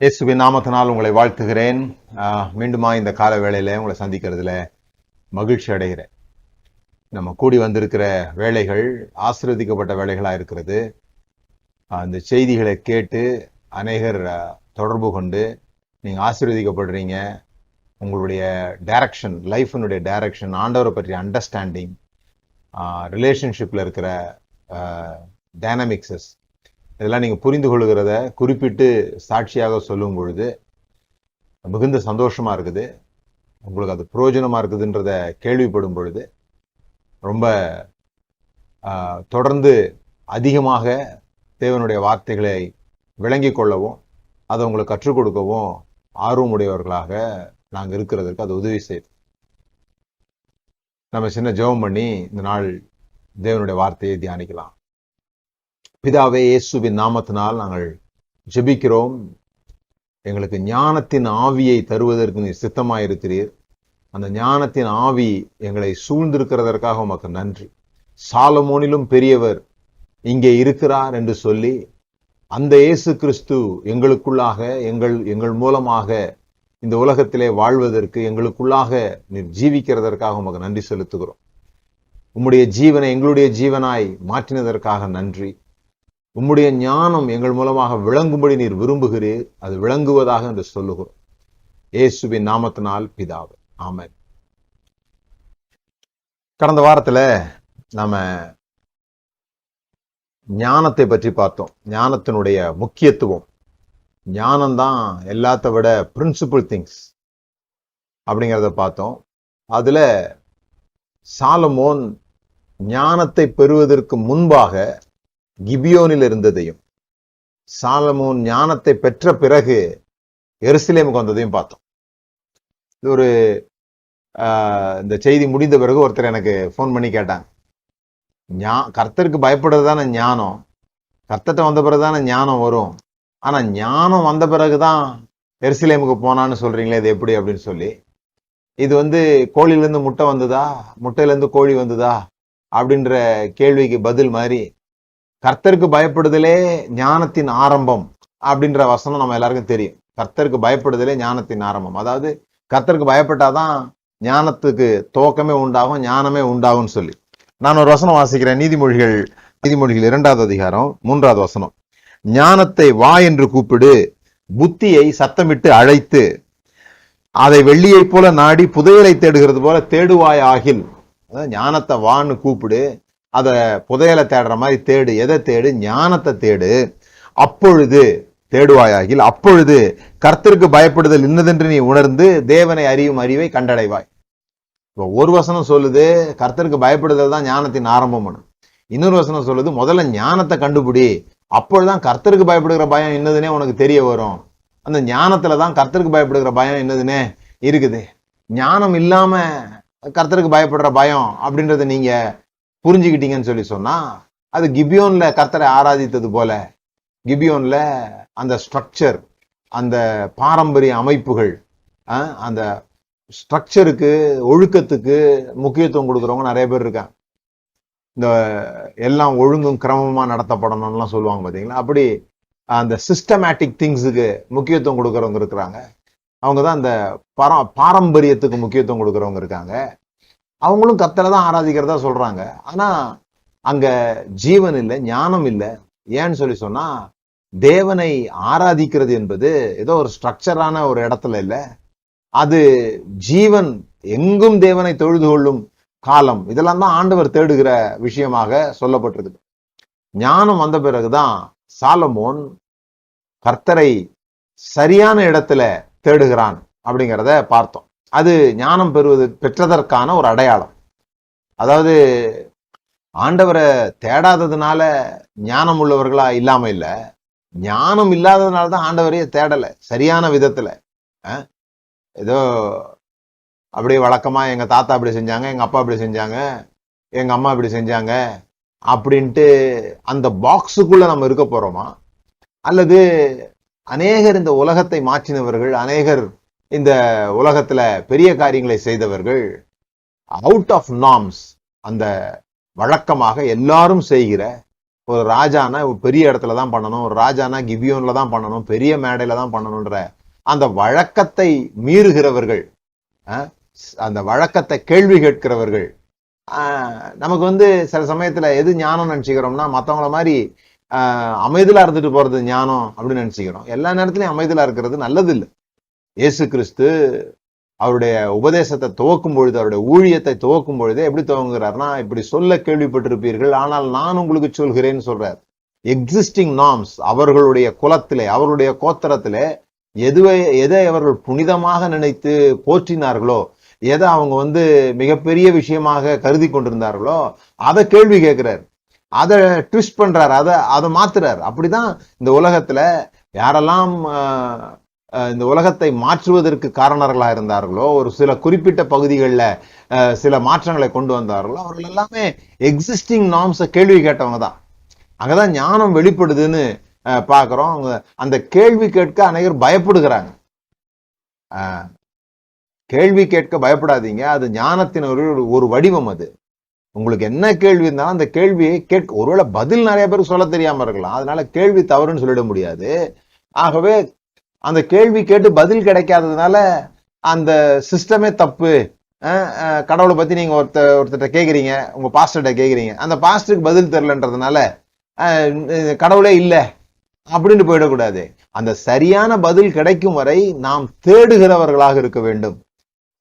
இயேசுவின் நாமத்தினால் உங்களை வாழ்த்துகிறேன். மீண்டுமா இந்த கால வேளையில உங்களை சந்திக்கிறதுல மகிழ்ச்சி அடைகிறேன். நம்ம கூடி வந்திருக்கிற வேலைகள் ஆசீர்வதிக்கப்பட்ட வேலைகளா இருக்கிறது. அந்த செய்திகளை கேட்டு அநேகர் தொடர்பு கொண்டு நீங்க ஆசீர்வதிக்கப்படுறீங்க. உங்களுடைய டைரக்ஷன், லைஃபினுடைய டைரக்ஷன், ஆண்டவரை பற்றிய அண்டர்ஸ்டாண்டிங், ரிலேஷன்ஷிப்ல இருக்கிற டைனமிக்ஸஸ் இதெல்லாம் நீங்க புரிந்து கொள்கிறத குறிப்பிட்டு சாட்சியாக சொல்லும் பொழுது மிகுந்த சந்தோஷமா இருக்குது. உங்களுக்கு அது பிரயோஜனமா இருக்குதுன்றத கேள்விப்படும் பொழுது ரொம்ப தொடர்ந்து அதிகமாக தேவனுடைய வார்த்தைகளை விளங்கி கொள்ளவும் அதை உங்களுக்கு கற்றுக் கொடுக்கவும் ஆர்வமுடையவர்களாக நாங்கள் இருக்கிறதுக்கு அது உதவி செய்யுது. நம்ம சின்ன ஜெபம் பண்ணி இந்த நாள் தேவனுடைய வார்த்தையை தியானிக்கலாம். பிதாவே, இயேசுவின் நாமத்தினால் நாங்கள் ஜெபிக்கிறோம். எங்களுக்கு ஞானத்தின் ஆவியை தருவதற்கு நீர் சித்தமாயிருக்கிறீர். அந்த ஞானத்தின் ஆவி எங்களை சூழ்ந்திருக்கிறதற்காக உமக்கு நன்றி. சாலமோனிலும் பெரியவர் இங்கே இருக்கிறார் என்று சொல்லி அந்த இயேசு கிறிஸ்து எங்களுக்குள்ளாக எங்கள் மூலமாக இந்த உலகத்திலே வாழ்வதற்கு எங்களுக்குள்ளாக நீர் ஜீவிக்கிறதற்காக உமக்கு நன்றி செலுத்துகிறோம். உம்முடைய ஜீவனை எங்களுடைய ஜீவனாய் மாற்றினதற்காக நன்றி. உம்முடைய ஞானம் எங்கள் மூலமாக விளங்கும்படி நீர் விரும்புகிறீர். அது விளங்குவதாக என்று சொல்லுகிறோம். இயேசுவின் நாமத்தினால் பிதாவே, ஆமென். கடந்த வாரத்துல நாம ஞானத்தை பற்றி பார்த்தோம். ஞானத்தினுடைய முக்கியத்துவம், ஞானம்தான் எல்லாத்த விட பிரின்சிபல் திங்ஸ் அப்படிங்கிறத பார்த்தோம். அதுல சாலமோன் ஞானத்தை பெறுவதற்கு முன்பாக கிபியோனில் இருந்ததையும், சாலமோன் ஞானத்தை பெற்ற பிறகு எருசலேமுக்கு வந்ததையும் பார்த்தோம். இது ஒரு இந்த செய்தி முடிந்த பிறகு ஒருத்தர் எனக்கு ஃபோன் பண்ணி கேட்டாங்க, கர்த்தருக்கு பயப்படுறதுதானே ஞானம், கர்த்தர்ட்ட வந்த பிறகுதானே ஞானம் வரும், ஆனா ஞானம் வந்த பிறகுதான் எருசலேமுக்கு போனான்னு சொல்றீங்களே, இது எப்படி அப்படின்னு சொல்லி. இது கோழியிலேருந்து முட்டை வந்ததா, முட்டையிலேருந்து கோழி வந்ததா அப்படின்ற கேள்விக்கு பதில் மாதிரி கர்த்தருக்கு பயப்படுதலே ஞானத்தின் ஆரம்பம் அப்படின்ற வசனம் நம்ம எல்லாருக்கும் தெரியும். கர்த்தருக்கு பயப்படுதலே ஞானத்தின் ஆரம்பம். அதாவது கர்த்தருக்கு பயப்பட்டாதான் ஞானத்துக்கு துவக்கமே உண்டாகும், ஞானமே உண்டாகும்னு சொல்லி. நான் ஒரு வசனம் வாசிக்கிறேன். நீதிமொழிகள் 2வது அதிகாரம் 3வது வசனம். ஞானத்தை வா என்று கூப்பிடு, புத்தியை சத்தமிட்டு அழைத்து, அதை வெள்ளியை போல நாடி புதையலை தேடுகிறது போல தேடுவாய் ஆகில். அதாவது ஞானத்தை வான்னு கூப்பிடு, அத புதையலை தேடுற மாதிரி தேடு. எதை தேடு? ஞானத்தை தேடு. அப்பொழுது தேடுவாயாகில், அப்பொழுது கர்த்தருக்கு பயப்படுதல் இன்னதென்று நீ உணர்ந்து தேவனை அறியும் அறிவை கண்டடைவாய். இப்போ ஒரு வசனம் சொல்லுது கர்த்தருக்கு பயப்படுதல் தான் ஞானத்தின் ஆரம்பம். இன்னொரு வசனம் சொல்லுது முதல்ல ஞானத்தை கண்டுபிடி, அப்பொழுதுதான் கர்த்தருக்கு பயப்படுகிற பயம் என்னதுன்னே உனக்கு தெரிய வரும். அந்த ஞானத்துலதான் கர்த்தருக்கு பயப்படுகிற பயம் என்னதுன்னே இருக்குது. ஞானம் இல்லாம கர்த்தருக்கு பயப்படுற பயம் அப்படின்றத நீங்க புரிஞ்சுக்கிட்டீங்கன்னு சொல்லி சொன்னா, அது கிபியோன்ல கர்த்தரை ஆராதித்தது போல, கிபியோன்ல அந்த ஸ்ட்ரக்சர், அந்த பாரம்பரிய அமைப்புகள், அந்த ஸ்ட்ரக்சருக்கு, ஒழுக்கத்துக்கு முக்கியத்துவம் கொடுக்குறவங்க நிறைய பேர் இருக்காங்க. இந்த எல்லாம் ஒழுங்கும் கிரமமா நடத்தப்படணும்லாம் சொல்லுவாங்க பாத்தீங்களா, அப்படி அந்த சிஸ்டமேட்டிக் திங்ஸுக்கு முக்கியத்துவம் கொடுக்கறவங்க இருக்கிறாங்க. அவங்கதான் அந்த பாரம்பரியத்துக்கு முக்கியத்துவம் கொடுக்கறவங்க இருக்காங்க. அவங்களும் கர்த்தரை தான் ஆராதிக்கிறதா சொல்றாங்க. ஆனா அங்க ஜீவன் இல்லை, ஞானம் இல்லை. ஏன்னு சொல்லி சொன்னா, தேவனை ஆராதிக்கிறது என்பது ஏதோ ஒரு ஸ்ட்ரக்சரான ஒரு இடத்துல இல்லை. அது ஜீவன் எங்கும் தேவனை தொழுது கொள்ளும் காலம். இதெல்லாம் தான் ஆண்டவர் தேடுகிற விஷயமாக சொல்லப்பட்டிருக்கு. ஞானம் வந்த பிறகுதான் சாலமோன் கர்த்தரை சரியான இடத்துல தேடுகிறான் அப்படிங்கிறத பார்த்தோம். அது ஞானம் பெற்றதற்கான ஒரு அடையாளம். அதாவது ஆண்டவரை தேடாததுனால ஞானம் உள்ளவர்களா இல்லாம இல்ல, ஞானம் இல்லாததுனால தான் ஆண்டவரையே தேடல சரியான விதத்துல. ஏதோ அப்படியே வழக்கமா எங்க தாத்தா அப்படி செஞ்சாங்க, எங்க அப்பா அப்படி செஞ்சாங்க, எங்க அம்மா இப்படி செஞ்சாங்க அப்படின்ட்டு அந்த பாக்ஸுக்குள்ள நம்ம இருக்க போறோமா, அல்லது அநேகர் இந்த உலகத்தை மாற்றினவர்கள், அநேகர் இந்த உலகத்துல பெரிய காரியங்களை செய்தவர்கள் அவுட் ஆஃப் நார்ம்ஸ், அந்த வழக்கமாக எல்லாரும் செய்கிற ஒரு ராஜானா பெரிய இடத்துல தான் பண்ணணும், ஒரு ராஜானா கிபியோன்ல தான் பண்ணணும், பெரிய மேடையில தான் பண்ணணும்ன்ற அந்த வழக்கத்தை மீறுகிறவர்கள், அந்த வழக்கத்தை கேள்வி கேட்கிறவர்கள், நமக்கு சில சமயத்துல எது ஞானம் நினைச்சுக்கிறோம்னா, மத்தவங்கள மாதிரி அமைதலா இருந்துட்டு போறது ஞானம் அப்படின்னு நினைச்சுக்கிறோம். எல்லா நேரத்திலையும் அமைதலா இருக்கிறது நல்லது இல்லை. இயேசு கிறிஸ்து அவருடைய உபதேசத்தை துவக்கும் பொழுது, அவருடைய ஊழியத்தை துவக்கும் பொழுதே எப்படி துவங்குகிறார்னா, இப்படி சொல்ல கேள்விப்பட்டிருப்பீர்கள், ஆனால் நான் உங்களுக்கு சொல்கிறேன்னு சொல்றார். எக்ஸிஸ்டிங் நார்ம்ஸ், அவர்களுடைய குலத்திலே, அவருடைய கோத்திரத்திலே எதை அவர்கள் புனிதமாக நினைத்து போற்றினார்களோ, எதை அவங்க மிகப்பெரிய விஷயமாக கருதி கொண்டிருந்தார்களோ அதை கேள்வி கேட்கிறார், அதை ட்விஸ்ட் பண்றார், அதை மாத்துறார். அப்படிதான் இந்த உலகத்துல யாரெல்லாம் இந்த உலகத்தை மாற்றுவதற்கு காரணர்களா இருந்தார்களோ, ஒரு சில குறிப்பிட்ட பகுதிகளில் சில மாற்றங்களை கொண்டு வந்தார்களோ, அவர்கள் எல்லாமே எக்ஸிஸ்டிங் நார்ம்ஸை கேள்வி கேட்டவங்க தான். அங்கதான் ஞானம் வெளிப்படுதுன்னு பாக்குறோம். அந்த கேள்வி கேட்க அனைவரும் பயப்படுகிறாங்க. கேள்வி கேட்க பயப்படாதீங்க, அது ஞானத்தின் ஒரு வடிவம். அது உங்களுக்கு என்ன கேள்வி இருந்தாலும் அந்த கேள்வியை கேட்க, ஒருவேளை பதில் நிறைய பேருக்கு சொல்ல தெரியாம இருக்கலாம், அதனால கேள்வி தவறுன்னு சொல்லிட முடியாது. ஆகவே அந்த கேள்வி கேட்டு பதில் கிடைக்காததுனால அந்த சிஸ்டமே தப்பு. கடவுளை பத்தி நீங்க ஒருத்தர்கிட்ட கேக்குறீங்க, உங்க பாஸ்டர்கிட்ட கேக்குறீங்க, அந்த பாஸ்டருக்கு பதில் தெரியலன்றதுனால கடவுளே இல்லை அப்படின்னு போயிடக்கூடாது. அந்த சரியான பதில் கிடைக்கும் வரை நாம் தேடுகிறவர்களாக இருக்க வேண்டும்.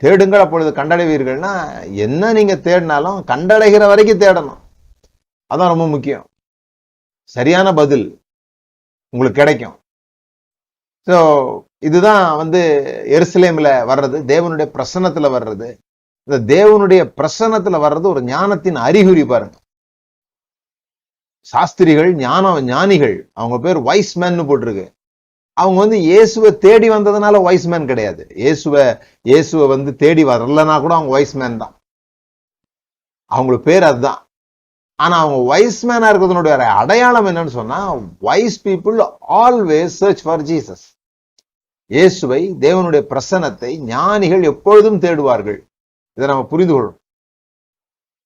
தேடுங்கள் அப்பொழுது கண்டடைவீர்கள்னா, என்ன நீங்க தேடினாலும் கண்டடைகிற வரைக்கும் தேடணும். அதான் ரொம்ப முக்கியம். சரியான பதில் உங்களுக்கு கிடைக்கும். ஸோ இதுதான் எருசலேம்ல வர்றது, தேவனுடைய பிரசன்னத்துல வர்றது. இந்த தேவனுடைய பிரசன்னத்துல வர்றது ஒரு ஞானத்தின் அறிகுறி. பாருங்க, சாஸ்திரிகள், ஞானிகள், அவங்க பேர் வைஸ்மேன் போட்டிருக்கு. அவங்க இயேசுவை தேடி வந்ததுனால வைஸ்மேன் கிடையாது. இயேசுவை தேடி வரலன்னா கூட அவங்க வைஸ்மேன் தான், அவங்களுக்கு பேர் அதுதான். ஆனா அவங்க வைஸ்மேனா இருக்கிறதுனுடைய அடையாளம் என்னன்னு சொன்னா, wise people always search for Jesus. இயேசுவை, தேவனுடைய பிரசன்னத்தை ஞானிகள் எப்பொழுதும் தேடுவார்கள். இதை நம்ம புரிந்து கொள்ளும்.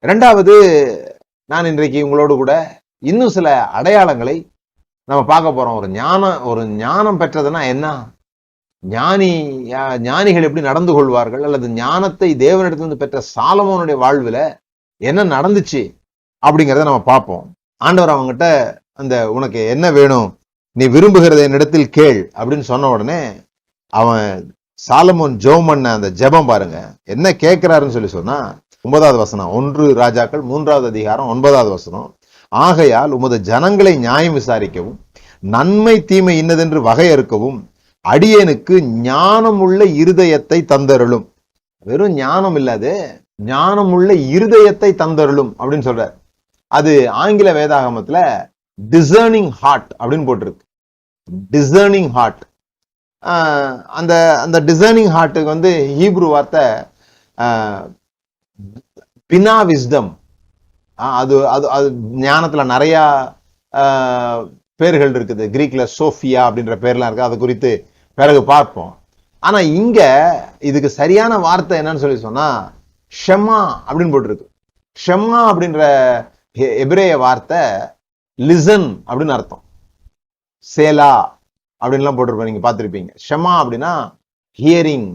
இரண்டாவது, நான் இன்றைக்கு உங்களோடு கூட இன்னும் சில அடையாளங்களை நம்ம பார்க்க போறோம். ஒரு ஞானம் பெற்றதுன்னா என்ன, ஞானிகள் எப்படி நடந்து கொள்வார்கள், அல்லது ஞானத்தை தேவனிடத்திலிருந்து பெற்ற சாலமோனுடைய வாழ்வுல என்ன நடந்துச்சு அப்படிங்கிறத நம்ம பார்ப்போம். ஆண்டவர் அவங்ககிட்ட உனக்கு என்ன வேணும், நீ விரும்புகிறத என்னிடத்தில் கேள் அப்படின்னு சொன்ன உடனே அவன் சாலமோன் ஜெபம் பண்ண அந்த ஜெபம் பாருங்க, என்ன கேட்கிறாருன்னு சொன்னா, 9வது வசனம், 1 ராஜாக்கள் 3வது அதிகாரம் 9வது வசனம். ஆகையால் உமது ஜனங்களை நியாயம் விசாரிக்கவும், நன்மை தீமை இன்னதென்று வகையறுக்கவும் அடியேனுக்கு ஞானம் உள்ள இருதயத்தை தந்தருளும். வெறும் ஞானம் இல்லாது, ஞானம் உள்ள இருதயத்தை தந்தருளும் அப்படின்னு சொல்ற. அது ஆங்கில வேதாகமத்துல டிசர்னிங் ஹார்ட் அப்படின்னு போட்டிருக்கு. Discerning heart. அந்த டிசர்னிங் ஹார்ட்டுக்கு ஹீப்ரு வார்த்தை பினா விஸ்டம். அது அது அது ஞானத்துல நிறைய பேர்கள் இருக்குது. கிரீக்ல சோஃபியா அப்படின்ற பேர்லாம் இருக்கு, அது குறித்து பிறகு பார்ப்போம். ஆனா இங்க இதுக்கு சரியான வார்த்தை என்னன்னு சொன்னா, ஷெமா அப்படின்னு போட்டிருக்கு. ஷெமா அப்படின்ற எபிரேய வார்த்தை லிசன் அப்படின்னு அர்த்தம். சேலா அப்படின்லாம் போட்டிருப்போம், நீங்க பார்த்திருப்பீங்க. ஷெமா அப்படின்னா ஹியரிங்,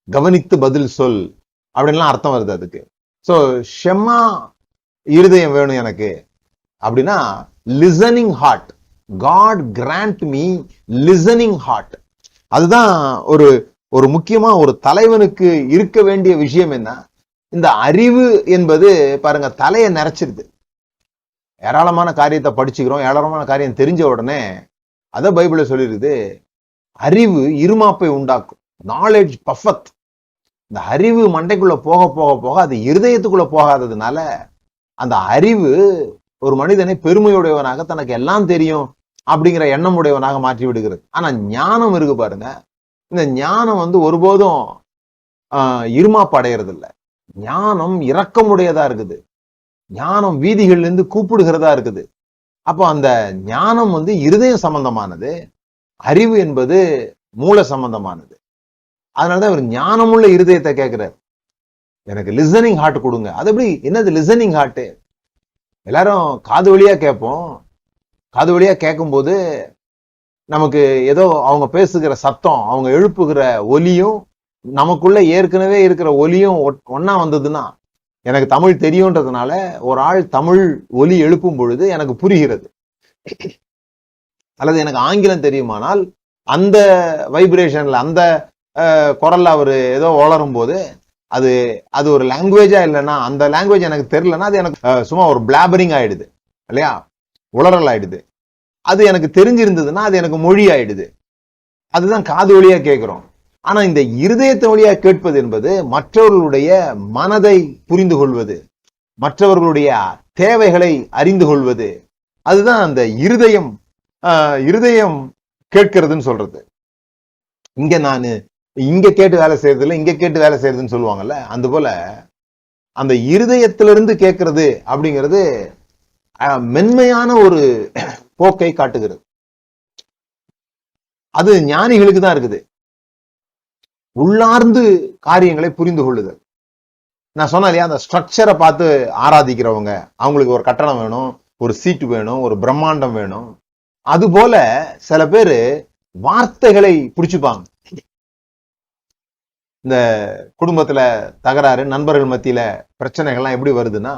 கவனித்து பதில் சொல் அப்படின்லாம் அர்த்தம் வருது அதுக்கு. ஸோ ஷெமா இருதயம் வேணும் எனக்கு அப்படின்னா listening heart. God grant me listening heart. அதுதான் ஒரு முக்கியமா ஒரு தலைவனுக்கு இருக்க வேண்டிய விஷயம். என்ன, இந்த அறிவு என்பது பாருங்க தலையை நிறைச்சிருது. ஏராளமான காரியத்தை படிச்சுக்கிறோம், ஏராளமான காரியம் தெரிஞ்ச உடனே அத பைபிள்ல சொல்லிருக்குது, அறிவு இருமாப்பை உண்டாக்கும். நாலேஜ் பஃபத். இந்த அறிவு மண்டைக்குள்ள போக போக போக அது இருதயத்துக்குள்ள போகாததுனால அந்த அறிவு ஒரு மனிதனை பெருமையுடையவனாக, தனக்கு எல்லாம் தெரியும் அப்படிங்கிற எண்ணம் உடையவனாக மாற்றி விடுகிறது. ஆனா ஞானம் இருக்கு பாருங்க, இந்த ஞானம் ஒருபோதும் இருமாப்பு அடைகிறது இல்லை. ஞானம் இரக்கமுடையதா இருக்குது. ஞானம் வீதிகள்ல இருந்து கூப்பிடுகிறதா இருக்குது. அப்போ அந்த ஞானம் இருதயம் சம்பந்தமானது, அறிவு என்பது மூல சம்பந்தமானது. அதனாலதான் ஒரு ஞானமுள்ள இருதயத்தை கேட்கிறார், எனக்கு லிசனிங் ஹார்ட் கொடுங்க. அது எப்படி, என்னது லிசனிங் ஹார்ட்? எல்லாரும் காது வழியா கேட்போம். காது வழியா கேட்கும்போது நமக்கு ஏதோ அவங்க பேசுகிற சத்தம், அவங்க எழுப்புகிற ஒலியும் நமக்குள்ள ஏற்கனவே இருக்கிற ஒலியும் ஒன்னா வந்ததுன்னா, எனக்கு தமிழ் தெரியும்ன்றதுனால ஒரு ஆள் தமிழ் ஒலி எழுப்பும் பொழுது எனக்கு புரிகிறது. அல்லது எனக்கு ஆங்கிலம் தெரியுமானால் அந்த வைப்ரேஷன்ல அந்த குரல்ல அவரு ஏதோ வளரும் போது அது ஒரு லாங்குவேஜா இல்லைன்னா, அந்த லாங்குவேஜ் எனக்கு தெரியலன்னா அது எனக்கு சும்மா ஒரு பிளாபரிங் ஆயிடுது இல்லையா, உளறல் ஆயிடுது. அது எனக்கு தெரிஞ்சிருந்ததுன்னா அது எனக்கு மொழி ஆயிடுது. அதுதான் காது வழியா கேட்கிறோம். ஆனா இந்த இருதயத்தை வழியா கேட்பது என்பது மற்றவர்களுடைய மனதை புரிந்து கொள்வது, மற்றவர்களுடைய தேவைகளை அறிந்து கொள்வது. அதுதான் அந்த இருதயம் கேட்கிறதுன்னு சொல்றது. இங்க கேட்டு வேலை செய்யறதில்ல, இங்க கேட்டு வேலை செய்யறதுன்னு சொல்லுவாங்கல்ல, அந்த போல அந்த இருதயத்திலிருந்து கேட்கறது அப்படிங்கிறது மென்மையான ஒரு போக்கை காட்டுகிறது. அது ஞானிகளுக்கு தான் இருக்குது. உள்ளார்ந்து காரியங்களை புரிந்து கொள்ளுதல். நான் சொன்னேன் இல்லையா, அந்த ஸ்ட்ரக்சரை பார்த்து ஆராதிக்கிறவங்க, அவங்களுக்கு ஒரு கட்டணம் வேணும், ஒரு சீட்டு வேணும், ஒரு பிரம்மாண்டம் வேணும். அது போல சில பேரு வார்த்தைகளை பிடிச்சுப்பாங்க. இந்த குடும்பத்துல தகராறு, நண்பர்கள் மத்தியில பிரச்சனைகள்லாம் எப்படி வருதுன்னா,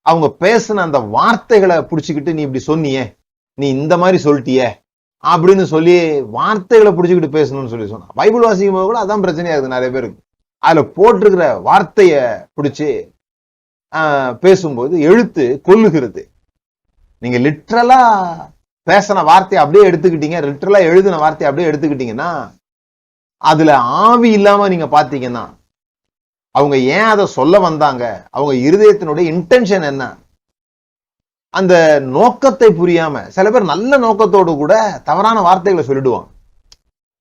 அவங்க பேசின அந்த வார்த்தைகளை பிடிச்சுக்கிட்டு, நீ இப்படி சொன்னியே, நீ இந்த மாதிரி சொல்லிட்டியே அப்படின்னு சொல்லி வார்த்தைகளை பிடிச்சுக்கிட்டு பேசணும்னு சொல்லி சொன்னா. பைபிள் வாசிக்கும் போது கூட அதான் பிரச்சனையா இருக்குது நிறைய பேருக்கு. அதுல போட்டிருக்கிற வார்த்தைய பிடிச்சு பேசும்போது எழுத்து கொல்லுகிறது. நீங்க லிட்ரலா பேசின வார்த்தையை அப்படியே எடுத்துக்கிட்டீங்க, லிட்ரலா எழுதின வார்த்தையை அப்படியே எடுத்துக்கிட்டீங்கன்னா, அதுல ஆவி இல்லாம நீங்க பாத்தீங்கன்னா, அவங்க ஏன் அதை சொல்ல வந்தாங்க, அவங்க இருதயத்தினுடைய இன்டென்ஷன் என்ன, அந்த நோக்கத்தை புரியாம சில பேர் நல்ல நோக்கத்தோடு கூட தவறான வார்த்தைகளை சொல்லிடுவாங்க.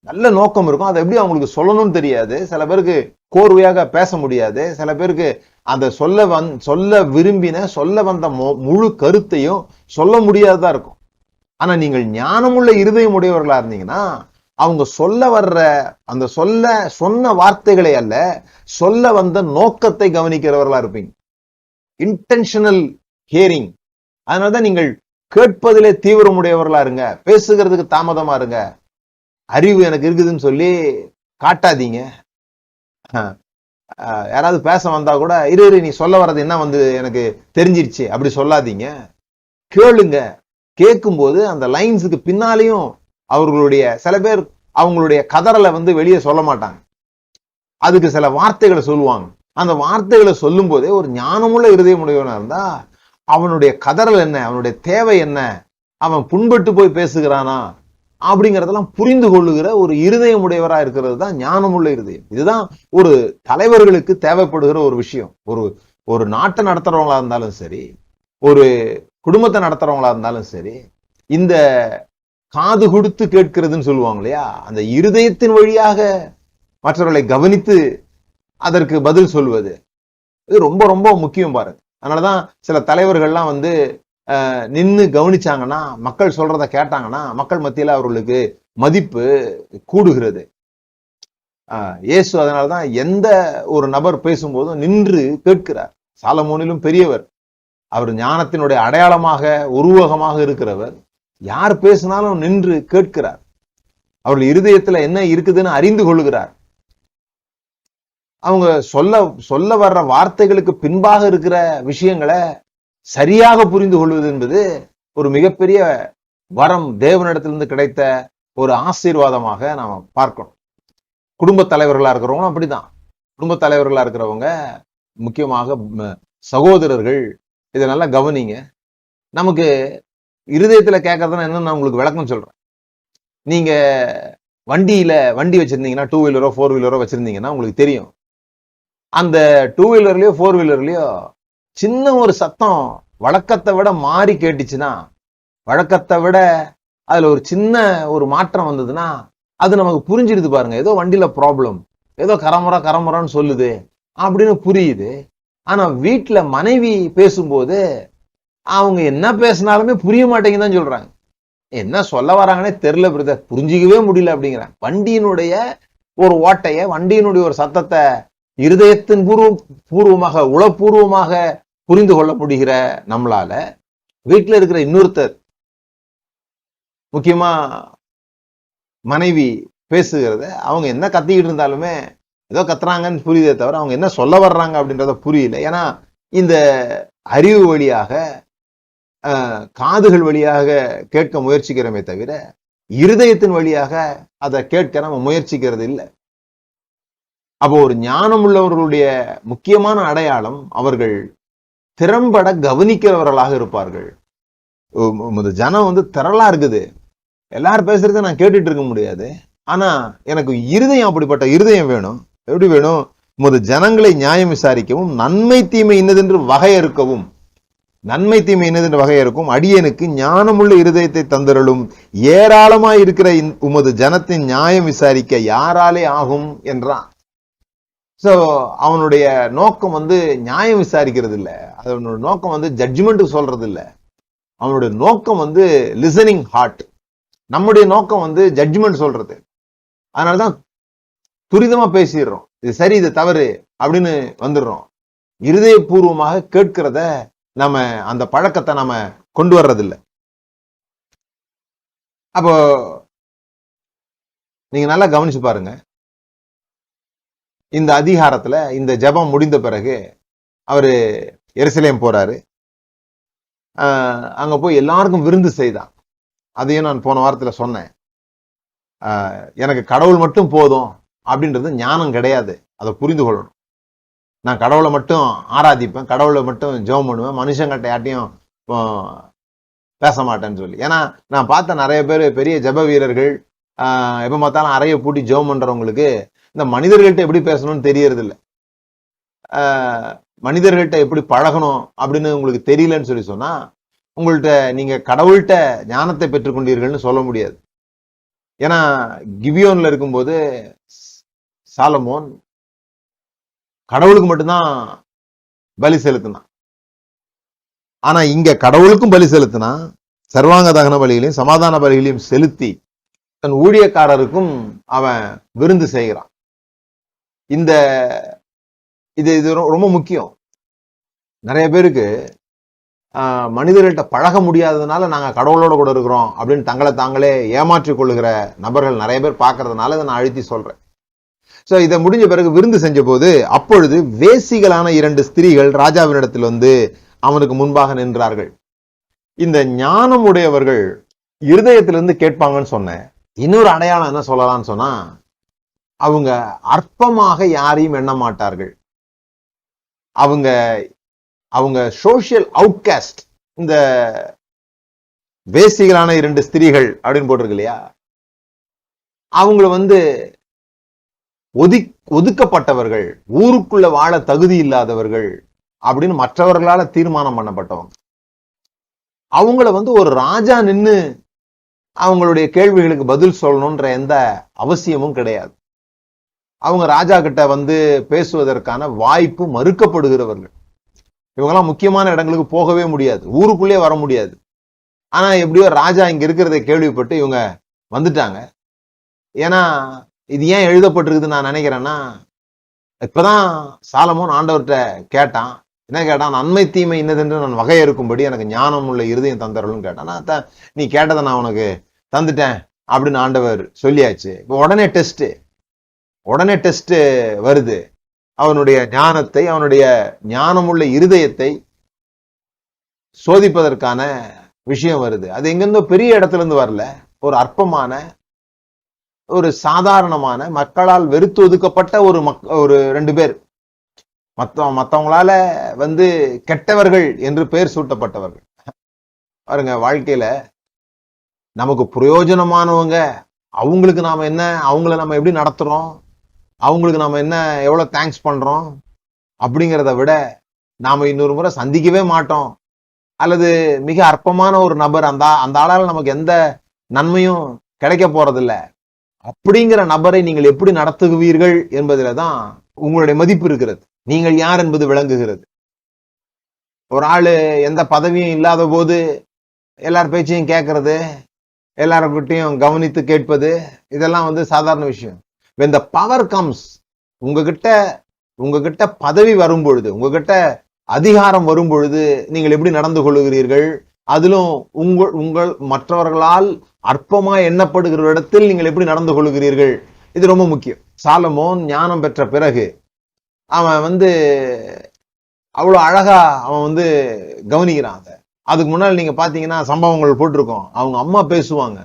நல்ல நோக்கம் இருக்கும், அதை எப்படி அவங்களுக்கு சொல்லணும்னு தெரியாது. சில பேருக்கு கோர்வையாக பேச முடியாது. சில பேருக்கு அந்த சொல்ல விரும்பின சொல்ல வந்த முழு கருத்தையும் சொல்ல முடியாததா இருக்கும். ஆனா நீங்கள் ஞானமுள்ள இருதயம் உடையவர்களா இருந்தீங்கன்னா, அவங்க சொல்ல வர்ற அந்த சொன்ன வார்த்தைகளை அல்ல, சொல்ல வந்த நோக்கத்தை கவனிக்கிறவர்களா இருப்பீங்க. Intentional hearing. அதனாலதான் நீங்கள் கேட்பதிலே தீவிரமுடையவர்களா இருங்க, பேசுகிறதுக்கு தாமதமா இருங்க. அறிவு எனக்கு இருக்குதுன்னு சொல்லி காட்டாதீங்க. யாராவது பேச வந்தா கூட இரு நீ சொல்ல வர்றது என்ன வந்து எனக்கு தெரிஞ்சிருச்சு அப்படி சொல்லாதீங்க. கேளுங்க. கேட்கும்போது அந்த லைன்ஸுக்கு பின்னாலையும் அவர்களுடைய சில பேர் அவங்களுடைய கதறலை வெளியே சொல்ல மாட்டாங்க. அதுக்கு சில வார்த்தைகளை சொல்லுவாங்க. அந்த வார்த்தைகளை சொல்லும் போதே ஒரு ஞானமுள்ள இருதயம் உடையவனா இருந்தா அவனுடைய கதறல் என்ன, அவனுடைய தேவை என்ன, அவன் புண்பட்டு போய் பேசுகிறானா அப்படிங்கறதெல்லாம் புரிந்து கொள்ளுகிற ஒரு இருதயம் உடையவரா இருக்கிறது தான் ஞானமுள்ள இருதயம். இதுதான் ஒரு தலைவர்களுக்கு தேவைப்படுகிற ஒரு விஷயம். ஒரு நாட்டை நடத்துறவங்களா இருந்தாலும் சரி, ஒரு குடும்பத்தை நடத்துறவங்களா இருந்தாலும் சரி, இந்த காது கொடுத்து கேட்கிறதுன்னு சொல்லுவாங்க இல்லையா, அந்த இருதயத்தின் வழியாக மற்றவர்களை கவனித்து அதற்கு பதில் சொல்வது, இது ரொம்ப ரொம்ப முக்கியம் பாருங்க. அதனாலதான் சில தலைவர்கள்லாம் நின்னு கவனிச்சாங்கன்னா, மக்கள் சொல்றத கேட்டாங்கன்னா, மக்கள் மத்தியில அவர்களுக்கு மதிப்பு கூடுகிறது. இயேசு அதனாலதான் எந்த ஒரு நபர் பேசும்போதும் நின்று கேட்கிறார். சாலமோனிலும் பெரியவர், அவர் ஞானத்தினுடைய அடையாளமாக உருவகமாக இருக்கிறவர். யார் பேசினாலும் நின்று கேட்கிறார். அவர்கள் இருதயத்துல என்ன இருக்குதுன்னு அறிந்து கொள்கிறார். அவங்க சொல்ல வர்ற வார்த்தைகளுக்கு பின்பாக இருக்கிற விஷயங்களை சரியாக புரிந்து கொள்வது என்பது ஒரு மிகப்பெரிய வரம், தேவனிடத்திலிருந்து கிடைத்த ஒரு ஆசீர்வாதமாக நாம பார்க்கணும். குடும்ப தலைவர்களா இருக்கிறவங்க அப்படிதான். குடும்ப தலைவர்களா இருக்கிறவங்க, முக்கியமாக சகோதரர்கள், இதை நல்லா கவனிங்க. நமக்கு இருதயத்துல கேட்கறதுனா என்னன்னு நான் உங்களுக்கு விளக்கம் சொல்றேன். நீங்க வண்டி வச்சிருந்தீங்கன்னா, 2 வீலரோ 4 வீலரோ வச்சிருந்தீங்கன்னா உங்களுக்கு தெரியும். அந்த 2 வீலர்லயோ 4 வீலர்லயோ சின்ன ஒரு சத்தம் வழக்கத்தை விட மாறி கேட்டுச்சுன்னா, வழக்கத்தை விட அதுல ஒரு சின்ன ஒரு மாற்றம் வந்ததுன்னா அது நமக்கு புரிஞ்சிடுது பாருங்க. ஏதோ வண்டியில ப்ராப்ளம், ஏதோ கரமுறான்னு சொல்லுது அப்படின்னு புரியுது. ஆனா வீட்டுல மனைவி பேசும்போது அவங்க என்ன பேசினாலுமே புரிய மாட்டேங்குதான் சொல்றாங்க. என்ன சொல்ல வராங்கன்னே தெரியல பிரதர், புரிஞ்சிக்கவே முடியல அப்படிங்கிறாங்க. வண்டியினுடைய ஒரு ஓட்டைய, வண்டியினுடைய ஒரு சத்தத்தை இருதயத்தின் பூர்வமாக உளப்பூர்வமாக புரிந்து கொள்ள முடிகிற நம்மளால வீட்டில் இருக்கிற இன்னொருத்தர், முக்கியமா மனைவி பேசுகிறத அவங்க என்ன கத்திக்கிட்டு இருந்தாலுமே ஏதோ கத்துறாங்கன்னு புரியுதே தவிர அவங்க என்ன சொல்ல வர்றாங்க அப்படின்றத புரியல. ஏன்னா இந்த அறிவு வழியாக காதுகள் வழியாக கேட்க முயற்சிக்கிறோமே தவிர இருதயத்தின் வழியாக அதை கேட்க நம்ம முயற்சிக்கிறது இல்லை. அப்போ ஒரு ஞானம் உள்ளவர்களுடைய முக்கியமான அடையாளம் அவர்கள் திறம்பட கவனிக்கிறவர்களாக இருப்பார்கள். ஜனம் திரளா இருக்குது, எல்லாரும் பேசுறத நான் கேட்டுட்டு இருக்க முடியாது. ஆனா எனக்கு இருதயம் அப்படிப்பட்ட இருதயம் வேணும். எப்படி வேணும்? ஜனங்களை நியாயம் விசாரிக்கவும் நன்மை தீமை இன்னதென்று வகையறுக்கவும், நன்மை தீமை இன்னதென்று வகையறுக்கும் அடியனுக்கு ஞானமுள்ள இருதயத்தை தந்தருளும், ஏராளமாய் இருக்கிற உமது ஜனத்தின் நியாயம் விசாரிக்க யாராலே ஆகும் என்றான். சோ அவனுடைய நோக்கம் நியாயம் விசாரிக்கிறது இல்ல, அவனோட நோக்கம் ஜட்ஜ்மெண்ட் சொல்றது இல்ல, அவனுடைய நோக்கம் லிசனிங் ஹார்ட். நம்முடைய நோக்கம் ஜட்ஜ்மெண்ட் சொல்றது. அதனாலதான் துரிதமா பேசிடுறோம், இது சரி இது தவறு அப்படின்னு வந்துடுறோம். இருதயபூர்வமாக கேட்கிறத நம்ம அந்த பழக்கத்தை நாம கொண்டு வர்றதில்லை. அப்போ நீங்க நல்லா கவனிச்சு பாருங்க. இந்த அதிகாரத்துல இந்த ஜெபம் முடிந்த பிறகு அவரு எருசலேம் போறாரு. அங்க போய் எல்லாருக்கும் விருந்து செய்தான். அதையும் நான் போன வாரத்துல சொன்னேன். எனக்கு கடவுள் மட்டும் போதும் அப்படின்றது ஞானம் கிடையாது, அதை புரிந்து கொள்ளணும். நான் கடவுளை மட்டும் ஆராதிப்பேன், கடவுளை மட்டும் ஜெபம் பண்ணுவேன், மனுஷங்கிட்ட யார்ட்டையும் பேச மாட்டேன்னு சொல்லி. ஏன்னா நான் பார்த்த நிறைய பேர் பெரிய ஜெப வீரர்கள் எப்ப பார்த்தாலும் அறையை பூட்டி ஜெபம் பண்றவங்களுக்கு இந்த மனிதர்கள்ட்ட எப்படி பேசணும்னு தெரியறது இல்லை, மனிதர்கள்ட்ட எப்படி பழகணும் அப்படின்னு உங்களுக்கு தெரியலன்னு சொல்லி சொன்னா உங்கள்கிட்ட நீங்க கடவுள்கிட்ட ஞானத்தை பெற்றுக்கொண்டீர்கள்னு சொல்ல முடியாது. ஏன்னா கிபியோன்ல இருக்கும்போது சாலமோன் கடவுளுக்கு மட்டும்தான் பலி செலுத்தினான். ஆனா இங்க கடவுளுக்கும் பலி செலுத்தினா, சர்வாங்க தகன பலிகளையும் சமாதான பலிகளையும் செலுத்தி தன் ஊழியக்காரருக்கும் அவன் விருந்து செய்கிறான். இது ரொம்ப முக்கியம். நிறைய பேருக்கு மனிதர்கள்ட்ட பழக முடியாததுனால நாங்க கடவுளோட கூட இருக்கிறோம் அப்படின்னு தங்களை தாங்களே ஏமாற்றிக் கொள்ளுகிற நபர்கள் நிறைய பேர் பார்க்கறதுனால இதை நான் அழுத்தி சொல்றேன். சோ இதை முடிஞ்ச பிறகு விருந்து செஞ்ச போது அப்பொழுது வேசிகளான 2 ஸ்திரீகள் ராஜாவினிடத்தில் அவனுக்கு முன்பாக நின்றார்கள். இந்த ஞானம் உடையவர்கள் இருதயத்திலிருந்து கேட்பாங்கன்னு சொன்னேன். இன்னொரு அடையாளம் என்ன சொல்லலாம்னு சொன்னா, அவங்க அற்பமாக யாரையும் எண்ண மாட்டார்கள். அவங்க சோசியல் அவுட்காஸ்ட். இந்த வேசிகளான 2 ஸ்திரீகள் அப்படின்னு போட்டிருக்கு இல்லையா, அவங்கள ஒதுக்கப்பட்டவர்கள், ஊருக்குள்ள வாழ தகுதி இல்லாதவர்கள் அப்படின்னு மற்றவர்களால தீர்மானம் பண்ணப்பட்டவங்க. அவங்கள ஒரு ராஜா நின்னு அவங்களுடைய கேள்விகளுக்கு பதில் சொல்லணும்ன்ற எந்த அவசியமும் கிடையாது. அவங்க ராஜா கிட்ட பேசுவதற்கான வாய்ப்பு மறுக்கப்படுகிறவர்கள். இவங்கெல்லாம் முக்கியமான இடங்களுக்கு போகவே முடியாது, ஊருக்குள்ளே வர முடியாது. ஆனா எப்படியோ ராஜா இங்க இருக்கிறத கேள்விப்பட்டு இவங்க வந்துட்டாங்க. ஏன்னா இது ஏன் எழுதப்பட்டிருக்குதுன்னு நான் நினைக்கிறேன்னா, இப்பதான் சாலமோன் ஆண்டவர்கிட்ட கேட்டான். என்ன கேட்டான்? நன்மை தீமை இன்னதென்று நான் வகையறுக்கும்படி எனக்கு ஞானம் உள்ள இருதயம் தந்தருள்னு கேட்டான். நீ கேட்டதை நான் உனக்கு தந்துட்டேன் அப்படின்னு ஆண்டவர் சொல்லியாச்சு. இப்போ உடனே டெஸ்ட் வருது. அவனுடைய ஞானத்தை, அவனுடைய ஞானமுள்ள இருதயத்தை சோதிப்பதற்கான விஷயம் வருது. அது எங்கிருந்தோ பெரிய இடத்துல இருந்து வரல, ஒரு அற்பமான, ஒரு சாதாரணமான, மக்களால் வெறுத்து ஒதுக்கப்பட்ட ஒரு 2 பேர், மற்றவங்களால கெட்டவர்கள் என்று பெயர் சூட்டப்பட்டவர்கள். பாருங்க, வாழ்க்கையில நமக்கு பிரயோஜனமானவங்க, அவங்களுக்கு நாம என்ன, அவங்கள நம்ம எப்படி நடத்துறோம், அவங்களுக்கு நாம என்ன எவ்வளவு தேங்க்ஸ் பண்றோம் அப்படிங்கிறத விட நாம இன்னொரு முறை சந்திக்கவே மாட்டோம், அல்லது மிக அற்பமான ஒரு நபர், அந்த ஆளால நமக்கு எந்த நன்மையும் கிடைக்க போறதில்லை அப்படிங்கிற நபரை நீங்கள் எப்படி நடத்துவீர்கள் என்பதில தான் உங்களுடைய மதிப்பு இருக்கிறது. நீங்கள் யார் என்பது விளங்குகிறது. ஒரு ஆளு எந்த பதவியும் இல்லாத போது எல்லார் பேச்சையும் கேட்கறது, எல்லார்கிட்டையும் கவனித்து கேட்பது, இதெல்லாம் சாதாரண விஷயம். when the power comes, உங்ககிட்ட பதவி வரும் பொழுது, உங்ககிட்ட அதிகாரம் வரும் பொழுது நீங்கள் எப்படி நடந்து கொள்ளுகிறீர்கள், அதிலும் உங்கள் மற்றவர்களால் அற்பமா எண்ணப்படுகிற இடத்தில் நீங்கள் எப்படி நடந்து கொள்ளுகிறீர்கள், இது ரொம்ப முக்கியம். சாலமோன் ஞானம் பெற்ற பிறகு அவன் அவ்வளவு அழகா அவன் கவனிக்கிறான். அதுக்கு முன்னாடி நீங்க பாத்தீங்கன்னா சம்பவங்கள் போட்டிருக்கோம். அவங்க அம்மா பேசுவாங்க,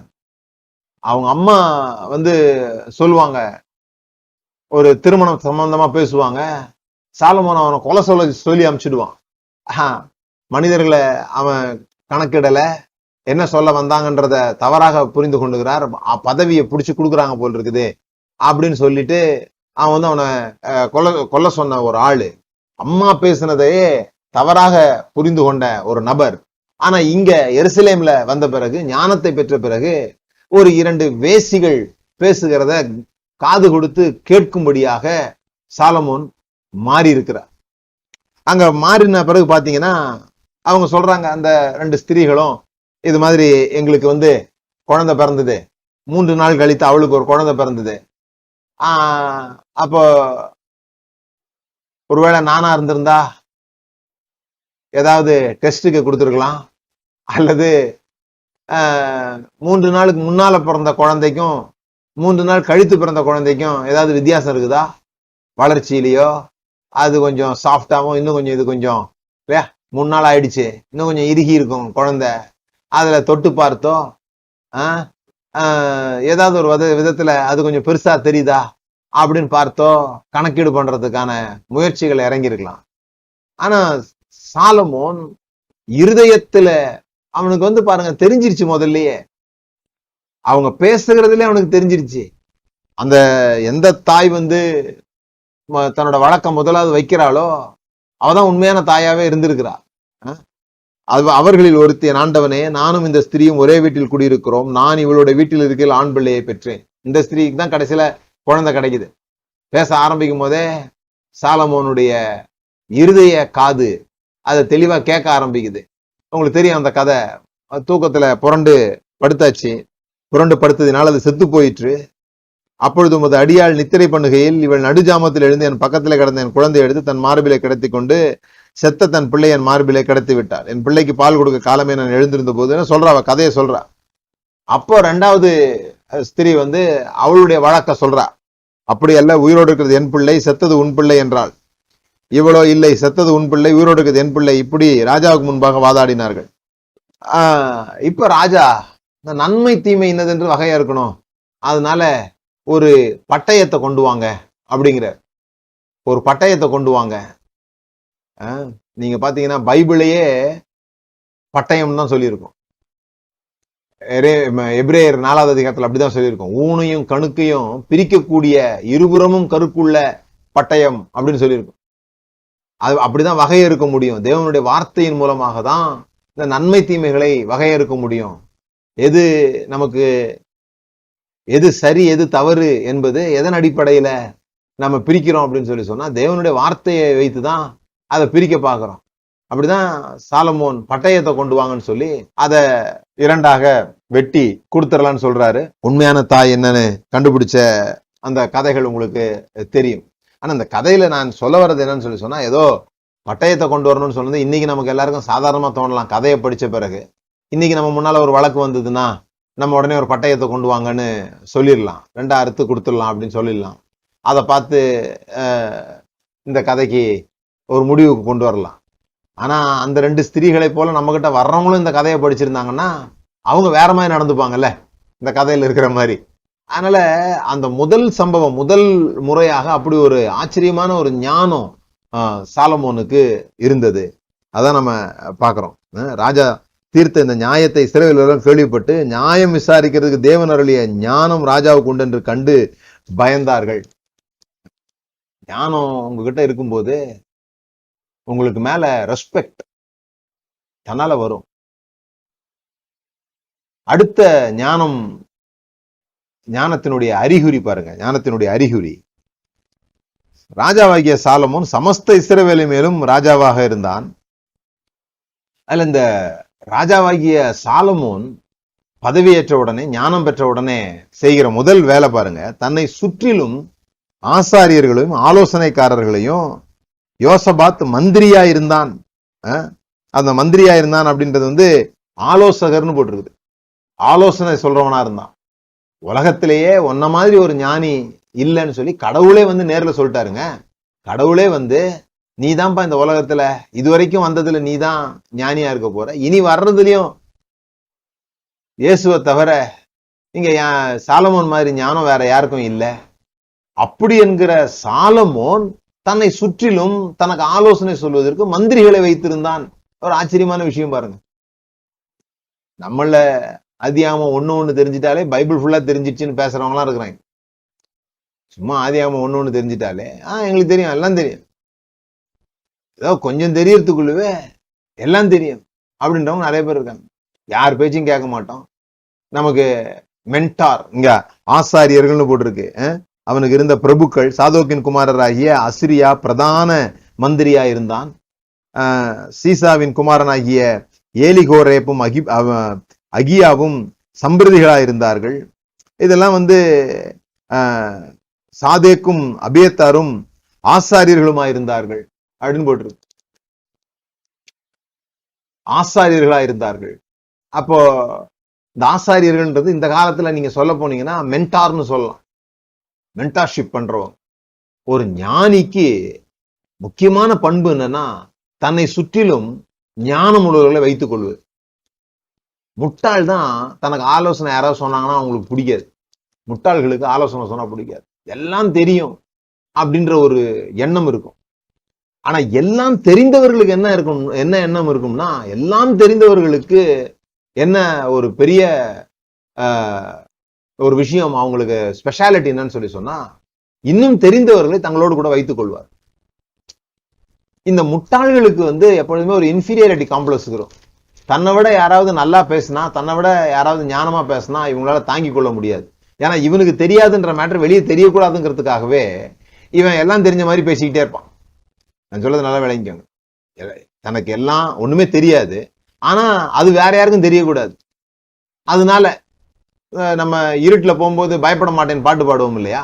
அவங்க அம்மா சொல்லுவாங்க, ஒரு திருமணம் சம்பந்தமா பேசுவாங்க. சாலமோன் அவனை கொலை சொல்லி அனுப்பிச்சிடுவான். மனிதர்களை அவன் கணக்கிடல, என்ன சொல்ல வந்தாங்கன்றத தவறாக புரிந்து கொண்டுகிறார், பதவியை பிடிச்சு கொடுக்குறாங்க போல் இருக்குது அப்படின்னு சொல்லிட்டு அவன் அவனை கொல்ல சொன்ன ஒரு ஆளு, அம்மா பேசினதையே தவறாக புரிந்து கொண்ட ஒரு நபர். ஆனா இங்க எருசலேம்ல வந்த பிறகு, ஞானத்தை பெற்ற பிறகு, ஒரு 2 வேசிகள் பேசுகிறத காது கொடுத்து கேட்கும்படியாக சாலமோன் மாறி இருக்கிறார். அங்க மாறின பிறகு பாத்தீங்கன்னா அவங்க சொல்றாங்க, அந்த 2 ஸ்திரீகளும் இது மாதிரி எங்களுக்கு குழந்தை பிறந்தது, 3 நாள் கழித்து அவளுக்கு ஒரு குழந்தை பிறந்தது. அப்போ ஒருவேளை நானா இருந்திருந்தா ஏதாவது டெஸ்டுக்கு கொடுத்துருக்கலாம், அல்லது 3 நாளுக்கு முன்னால பிறந்த குழந்தைக்கும் 3 நாள் கழித்து பிறந்த குழந்தைக்கும் ஏதாவது வித்தியாசம் இருக்குதா வளர்ச்சியிலையோ? அது கொஞ்சம் சாஃப்டாவும், இன்னும் கொஞ்சம் இது கொஞ்சம் 3 நாள் ஆயிடுச்சு, இன்னும் கொஞ்சம் இறுகி இருக்கும் குழந்தை, அதுல தொட்டு பார்த்தோ ஏதாவது ஒரு விதத்துல அது கொஞ்சம் பெருசா தெரியுதா அப்படின்னு பார்த்தோ கணக்கீடு பண்றதுக்கான முயற்சிகள் இறங்கியிருக்கலாம். ஆனா சாலமோன் இருதயத்துல அவனுக்கு பாருங்க தெரிஞ்சிருச்சு, முதல்லயே அவங்க பேசுகிறதுல அவனுக்கு தெரிஞ்சிருச்சு. அந்த எந்த தாய் தன்னோட வழக்கம் முதலாவது வைக்கிறாளோ அவதான் உண்மையான தாயாவே இருந்திருக்கிறா. அவர்களில் ஒருத்திய ஆண்டவனே, நானும் இந்த ஸ்திரீயும் ஒரே வீட்டில் குடியிருக்கிறோம், நான் இவளுடைய வீட்டில் இருக்கையில் ஆண் பிள்ளையை பெற்றேன். இந்த ஸ்திரீக்கு தான் கடைசியில குழந்தை கிடைக்குது. பேச ஆரம்பிக்கும் போதே சாலமோனுடைய இருதய காது அதை தெளிவா கேட்க ஆரம்பிக்குது. உங்களுக்கு தெரியும் அந்த கதை. தூக்கத்துல புரண்டு படுத்தாச்சு, புரண்டு படுத்ததினால் அது செத்து போயிற்று. அப்பொழுது உமது அடியாள் நித்திரை பண்ணுகையில் இவள் நடுஜாமத்தில் எழுந்து என் பக்கத்துல கிடந்த என் குழந்தையை எடுத்து தன் மார்பிலை கிடத்தி கொண்டு செத்த தன் பிள்ளை என் மார்பிலை கிடத்தி விட்டாள். என் பிள்ளைக்கு பால் கொடுக்க காலமே நான் எழுந்திருந்த போது சொல்றா, அவ கதையை சொல்றா. அப்போ 2வது ஸ்திரீ அவளுடைய வழக்க சொல்றா, அப்படி அல்ல, உயிரோடு இருக்கிறது என் பிள்ளை, செத்தது உன் பிள்ளை என்றாள். இவளோ, இல்லை, செத்தது உன் பிள்ளை, உயிரோடு இருக்கிறது என் பிள்ளை. இப்படி ராஜாவுக்கு முன்பாக வாதாடினார்கள். இப்ப ராஜா இந்த நன்மை தீமை என்னதென்று வகையா இருக்கணும், அதனால ஒரு பட்டயத்தை கொண்டு வாங்க அப்படிங்கிற, ஒரு பட்டயத்தை கொண்டு வாங்க. நீங்க பாத்தீங்கன்னா பைபிளையே பட்டயம் தான் சொல்லியிருக்கும். எபிரேயர் 4வது அதிகாரத்துல அப்படிதான் சொல்லியிருக்கோம். ஊனையும் கணுக்கையும் பிரிக்கக்கூடிய இருபுறமும் கருக்குள்ள பட்டயம் அப்படின்னு சொல்லியிருக்கும். அது அப்படிதான் வகையறுக்க முடியும். தேவனுடைய வார்த்தையின் மூலமாக தான் இந்த நன்மை தீமைகளை வகையறுக்க முடியும். எது நமக்கு எது சரி எது தவறு என்பது எதன் அடிப்படையில நம்ம பிரிக்கிறோம் அப்படின்னு சொன்னா தேவனுடைய வார்த்தையை வைத்துதான் அதை பிரிக்க பார்க்கிறோம். அப்படிதான் சாலமோன் பட்டயத்தை கொண்டு வாங்கன்னு சொல்லி அதை 2ஆக வெட்டி கொடுத்துடலான்னு சொல்றாரு. உண்மையான தாய் என்னன்னு கண்டுபிடிச்ச அந்த கதைகள் உங்களுக்கு தெரியும். ஆனா அந்த கதையில நான் சொல்ல வர்றது என்னன்னு சொன்னா, ஏதோ பட்டயத்தை கொண்டு வரணும்னு சொன்னது இன்னைக்கு நமக்கு எல்லாருக்கும் சாதாரணமா தோணலாம். கதையை படிச்ச பிறகு இன்னைக்கு நம்ம முன்னால ஒரு வழக்கு வந்ததுன்னா நம்ம உடனே ஒரு பட்டயத்தை கொண்டு வாங்கன்னு சொல்லிடலாம், 2 அறுத்து கொடுத்துடலாம் அப்படின்னு சொல்லிடலாம். அதை பார்த்து இந்த கதைக்கு ஒரு முடிவுக்கு கொண்டு வரலாம். ஆனா அந்த 2 ஸ்திரீகளை போல நம்ம கிட்ட வர்றவங்களும் இந்த கதையை படிச்சிருந்தாங்கன்னா அவங்க வேற மாதிரி நடந்துப்பாங்கல்ல, இந்த கதையில இருக்கிற மாதிரி. அதனால அந்த முதல் சம்பவம், முதல் முறையாக அப்படி ஒரு ஆச்சரியமான ஒரு ஞானம் சாலமோனுக்கு இருந்தது. அதான் நம்ம பாக்குறோம். ராஜா தீர்த்த இந்த நியாயத்தை இஸ்ரவேலர்கள் கேள்விப்பட்டு நியாயம் விசாரிக்கிறதுக்கு தேவன் அருளிய ஞானம் ராஜாவுக்கு உண்டு என்று கண்டு பயந்தார்கள். ஞானம் உங்ககிட்ட இருக்கும்போது உங்களுக்கு மேல ரெஸ்பெக்ட் தன்னால வரும். அடுத்த ஞானத்தினுடைய அறிகுறி பாருங்க. ஞானத்தினுடைய அறிகுறி, ராஜாவாகிய சாலமோன் சமஸ்த இஸ்ரவேலை மேலும் ராஜாவாக இருந்தான். அதுல இந்த ராஜாவாகிய சாலமோன் பதவியேற்ற உடனே, ஞானம் பெற்ற உடனே செய்கிற முதல் வேலை பாருங்க, தன்னை சுற்றிலும் ஆசாரியர்களையும் ஆலோசனைக்காரர்களையும் யோசபாத் மந்திரியா இருந்தான். அந்த மந்திரியா இருந்தான் அப்படின்றது ஆலோசகர்னு போட்டிருக்குது. ஆலோசனை சொல்றவனா இருந்தான். உலகத்திலேயே ஒன்ன மாதிரி ஒரு ஞானி இல்லைன்னு சொல்லி கடவுளே நேர்ல சொல்லிட்டாருங்க. கடவுளே நீ தான்ப்பா இந்த உலகத்துல இதுவரைக்கும் வந்ததுல நீ தான் ஞானியா இருக்க போற, இனி வர்றதுலயும் இயேசுவை தவிர இங்க சாலமோன் மாதிரி ஞானம் வேற யாருக்கும் இல்லை. அப்படி என்கிற சாலமோன் தன்னை சுற்றிலும் தனக்கு ஆலோசனை சொல்வதற்கு மந்திரிகளை வைத்திருந்தான். ஒரு ஆச்சரியமான விஷயம் பாருங்க. நம்மள ஆதியாகமம் ஒண்ணு தெரிஞ்சிட்டாலே பைபிள் ஃபுல்லா தெரிஞ்சிச்சுன்னு பேசுறவங்க எல்லாம் இருக்கிறாங்க. சும்மா ஆதியாகமம் ஒண்ணு தெரிஞ்சிட்டாலே எங்களுக்கு தெரியும், எல்லாம் தெரியும், ஏதோ கொஞ்சம் தெரியறதுக்குள்ளவே எல்லாம் தெரியும் அப்படின்றவங்க நிறைய பேர் இருக்காங்க. யார் பேச்சும் கேட்க மாட்டோம். நமக்கு மென்டார் இங்க ஆசாரியர்கள்னு போட்டிருக்கு. அவனுக்கு இருந்த பிரபுக்கள், சாதோக்கின் குமாரராகிய அசிரியா பிரதான மந்திரியா இருந்தான். சீசாவின் குமாரனாகிய ஏலிகோரேப்பும் அகியாவும் சம்பிரதிகளா இருந்தார்கள். இதெல்லாம் சாதேக்கும் அபியத்தாரும் ஆசாரியர்களுமா இருந்தார்கள் அப்படின்னு போட்டிருக்கு. ஆசாரியர்களா இருந்தார்கள். அப்போ இந்த ஆசாரியர்கள்ன்றது இந்த காலத்துல நீங்க சொல்ல போனீங்கன்னா மென்டார்னு சொல்லலாம். மென்டார்ஷிப் பண்றவங்க. ஒரு ஞானிக்கு முக்கியமான பண்பு என்னன்னா தன்னை சுற்றிலும் ஞானம் உள்ளவர்களை வைத்துக் கொள்வது. முட்டாள் தான் தனக்கு ஆலோசனை யாராவது சொன்னாங்கன்னா அவங்களுக்கு பிடிக்காது. முட்டாள்களுக்கு ஆலோசனை சொன்னா பிடிக்காது. எல்லாம் தெரியும் அப்படின்ற ஒரு எண்ணம் இருக்கும். ஆனா எல்லாம் தெரிந்தவர்களுக்கு என்ன எண்ணம் இருக்கும்னா, எல்லாம் தெரிந்தவர்களுக்கு என்ன ஒரு பெரிய ஒரு விஷயம், அவங்களுக்கு ஸ்பெஷாலிட்டி என்னன்னு சொன்னா, இன்னும் தெரிந்தவர்களை தங்களோடு கூட வைத்துக் கொள்வார். இந்த முட்டாள்களுக்கு எப்பொழுதுமே ஒரு இன்ஃபீரியாரிட்டி காம்ப்ளெக்ஸ் இருக்கும். தன்னை விட யாராவது நல்லா பேசினா, தன்னை விட யாராவது ஞானமா பேசினா இவங்களால தாங்கிக் கொள்ள முடியாது. ஏன்னா இவனுக்கு தெரியாதுன்ற மேட்டர் வெளியே தெரியக்கூடாதுங்கிறதுக்காகவே இவன் எல்லாம் தெரிஞ்ச மாதிரி பேசிக்கிட்டே இருப்பான். நான் சொல்றது நல்லா விளங்கிக்கோங்க. தனக்கு எல்லாம் ஒண்ணுமே தெரியாது, ஆனா அது வேற யாருக்கும் தெரியக்கூடாது. அதனால நம்ம இருட்டுல போகும்போது பயப்பட மாட்டேன்னு பாட்டு பாடுவோம் இல்லையா?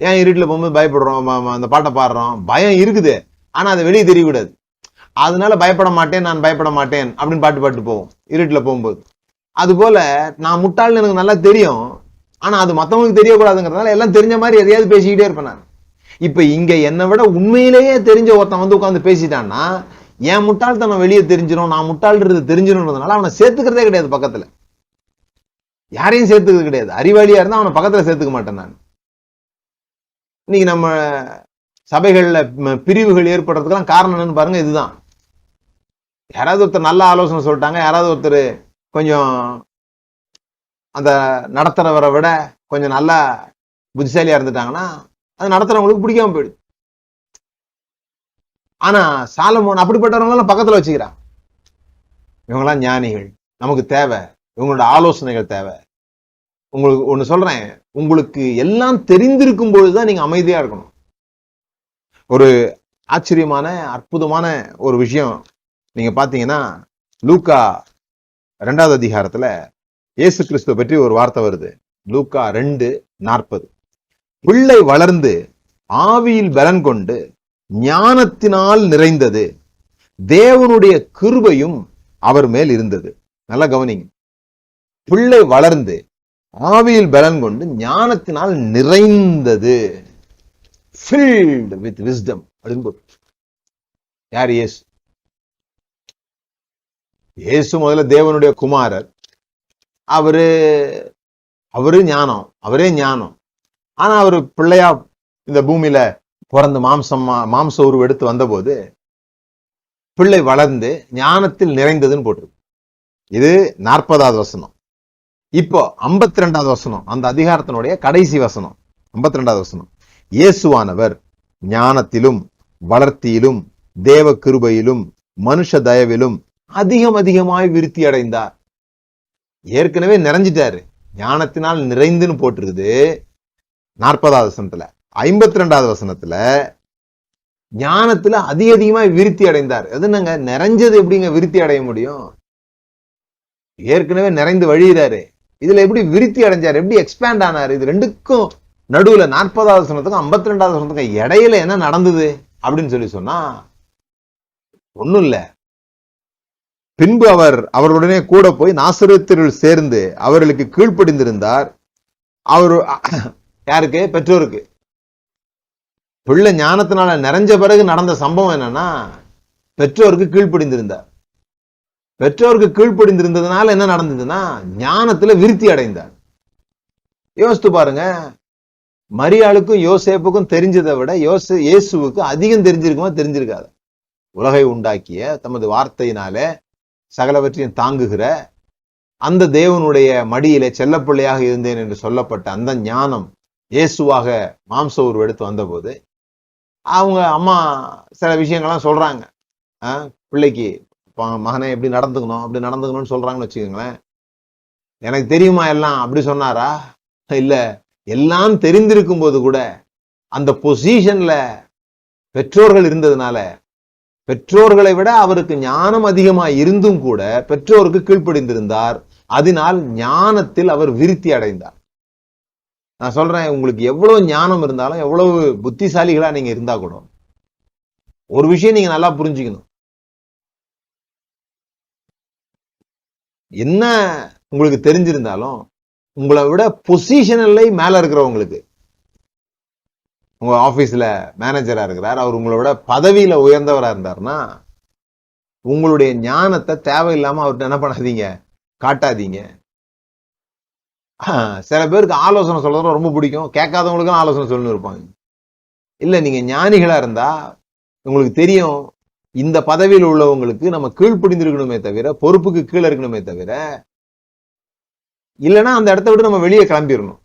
ஏன் இருட்டுல போகும்போது பயப்படுறோம்? அந்த பாட்டை பாடுறோம், பயம் இருக்குது, ஆனா அதை வெளியே தெரியக்கூடாது. அதனால பயப்பட மாட்டேன், நான் பயப்பட மாட்டேன் அப்படின்னு பாட்டு போவோம் இருட்டுல போகும்போது. அது போல நான் முட்டாள்னு எனக்கு நல்லா தெரியும், ஆனா அது மத்தவங்களுக்கு தெரியக்கூடாதுங்கிறதுனால எல்லாம் தெரிஞ்ச மாதிரி எதையாவது பேசிக்கிட்டே இருப்பேன் நான். இப்ப இங்க என்னை விட உண்மையிலேயே தெரிஞ்ச ஒருத்தன் உட்காந்து பேசிட்டான்னா என் முட்டாள்தனம் வெளியே தெரிஞ்சிடும், நான் முட்டாள்ன்றது தெரிஞ்சிடும்ன்றதுனால அவனை சேர்த்துக்கிறதே கிடையாது. பக்கத்துல யாரையும் சேர்த்துக்கிறது கிடையாது. அறிவாளியா இருந்தா அவனை பக்கத்துல சேர்த்துக்க மாட்டேன் நான். இன்னைக்கு நம்ம சபைகள்ல பிரிவுகள் ஏற்படுறதுக்கெல்லாம் காரணம் என்னன்னு பாருங்க, இதுதான். யாராவது ஒருத்தர் நல்ல ஆலோசனை சொல்லிட்டாங்க, யாராவது ஒருத்தர் கொஞ்சம் அந்த நடத்துறவரை விட கொஞ்சம் நல்லா புத்திசாலியா இருந்துட்டாங்கன்னா அது நடத்துறவங்களுக்கு பிடிக்காம போயிடுது. ஆனா சாலமோன் அப்படிப்பட்டவங்களாம் பக்கத்துல வச்சுக்கிறான். இவங்கெல்லாம் ஞானிகள், நமக்கு தேவை, இவங்களோட ஆலோசனைகள் தேவை. உங்களுக்கு ஒண்ணு சொல்றேன், உங்களுக்கு எல்லாம் தெரிந்திருக்கும் பொழுதுதான் நீங்க அமைதியா இருக்கணும். ஒரு ஆச்சரியமான அற்புதமான ஒரு விஷயம் நீங்க பாத்தீங்கன்னா, லூக்கா 2வது அதிகாரத்துல இயேசு கிறிஸ்துவ பற்றி ஒரு வார்த்தை வருது. லூக்கா 2:40. பிள்ளை வளர்ந்து ஆவியில் பலன் கொண்டு ஞானத்தினால் நிறைந்தது, தேவனுடைய கிருபையும் அவர் மேல் இருந்தது. நல்லா கவனிங்க. பிள்ளை வளர்ந்து ஆவியில் பலன் கொண்டு ஞானத்தினால் நிறைந்தது, filled with wisdom. யார்? இயேசு. இயேசு முதல்ல தேவனுடைய குமாரர். அவரு ஞானம், அவரே ஞானம். ஆனா அவரு பிள்ளையா இந்த பூமியில பிறந்து மாம்ச உருவம் எடுத்து வந்தபோது பிள்ளை வளர்ந்து ஞானத்தில் நிறைந்ததுன்னு போட்டிருக்கு. இது 40வது வசனம். இப்போ 52வது வசனம், அந்த அதிகாரத்தினுடைய கடைசி வசனம், 52வது வசனம். இயேசுவானவர் ஞானத்திலும் வளர்த்தியிலும் தேவ கிருபையிலும் மனுஷ தயவிலும் அதிகமாய் விருத்தி அடைந்தார். ஏற்கனவே நிறைஞ்சிட்டாரு, ஞானத்தினால் நிறைந்துன்னு போட்டிருக்குது 40வது வசனத்துல. 52வது வசனத்துல ஞானத்துல அதிகமாய் விருத்தி அடைந்தார். அது என்னங்க, நிறைஞ்சது எப்படிங்க விருத்தி அடைய முடியும்? ஏற்கனவே நிறைந்து வழியிறாரு, இதுல எப்படி விருத்தி அடைஞ்சாரு, எப்படி எக்ஸ்பேண்ட் ஆனாரு? இது ரெண்டுக்கும் நடுவுல 40வது வசனத்துக்கும் 52வது வசனத்துக்கும் இடையில என்ன நடந்தது அப்படின்னு சொல்லி சொன்னா ஒண்ணும் இல்ல. பின்பு அவர் அவர்களுடனே கூட போய் நாசரேத்தில் சேர்ந்து அவர்களுக்கு கீழ்ப்படிந்திருந்தார். அவரு யாருக்கு? பெற்றோருக்கு. பிள்ளை ஞானத்தினால நிறைஞ்ச பிறகு நடந்த சம்பவம் என்னன்னா, பெற்றோருக்கு கீழ்ப்படிந்திருந்தார். பெற்றோருக்கு கீழ்ப்படிந்திருந்ததுனால என்ன நடந்ததுன்னா, ஞானத்துல விருத்தி அடைந்தார். யோசித்து பாருங்க, மரியாளுக்கும் யோசேப்புக்கும் தெரிஞ்சதை விட இயேசுவுக்கு அதிகம் தெரிஞ்சிருக்குமா? தெரிஞ்சிருக்காது. உலகை உண்டாக்கிய தமது வார்த்தையினாலே சகலவற்றையும் தாங்குகிற அந்த தேவனுடைய மடியிலே செல்லப்பிள்ளையாக இருந்தேன் என்று சொல்லப்பட்ட அந்த ஞானம் இயேசுவாக மாம்ச உருவெடுத்து வந்தபோது அவங்க அம்மா சில விஷயங்கள்லாம் சொல்றாங்க. பிள்ளைக்கு மகனை எப்படி நடந்துக்கணும் அப்படி நடந்துக்கணும்னு சொல்றாங்கன்னு வச்சுக்கோங்களேன். எனக்கு தெரியுமா எல்லாம் அப்படி சொன்னாரா? இல்ல, எல்லாம் தெரிந்திருக்கும் போது கூட அந்த பொசிஷன்ல பெற்றோர்கள் இருந்ததுனால, பெற்றோர்களை விட அவருக்கு ஞானம் அதிகமா இருந்தும் கூட பெற்றோருக்கு கீழ்ப்படிந்திருந்தார். அதனால் ஞானத்தில் அவர் விருத்தி அடைந்தார். நான் சொல்றேன், உங்களுக்கு எவ்வளவு ஞானம் இருந்தாலும், எவ்வளவு புத்திசாலிகளா நீங்க இருந்தா கூட ஒரு விஷயம் நீங்க நல்லா புரிஞ்சுக்கணும். என்ன உங்களுக்கு தெரிஞ்சிருந்தாலும் உங்களை விட பொசிஷனல்ல மேல இருக்கிறவங்களுக்கு, உங்க ஆபீஸ்ல மேனேஜரா இருக்கிறார், அவர் உங்களை விட பதவியில உயர்ந்தவரா இருந்தாருன்னா உங்களுடைய ஞானத்தை தேவையில்லாம அவர்கிட்ட என்ன பண்ணாதீங்க, காட்டாதீங்க. சில பேருக்கு ஆலோசனை சொல்றது ரொம்ப பிடிக்கும், கேட்காதவங்களுக்கும் ஆலோசனை சொல்லணும் இருப்பாங்க. இல்ல, நீங்க ஞானிகளா இருந்தா உங்களுக்கு தெரியும், இந்த பதவியில் உள்ளவங்களுக்கு நம்ம கீழ்ப்படிந்திருக்கணுமே தவிர, பொறுப்புக்கு கீழே இருக்கணுமே தவிர, இல்லைன்னா அந்த இடத்த விட்டு நம்ம வெளியே கிளம்பிடணும்.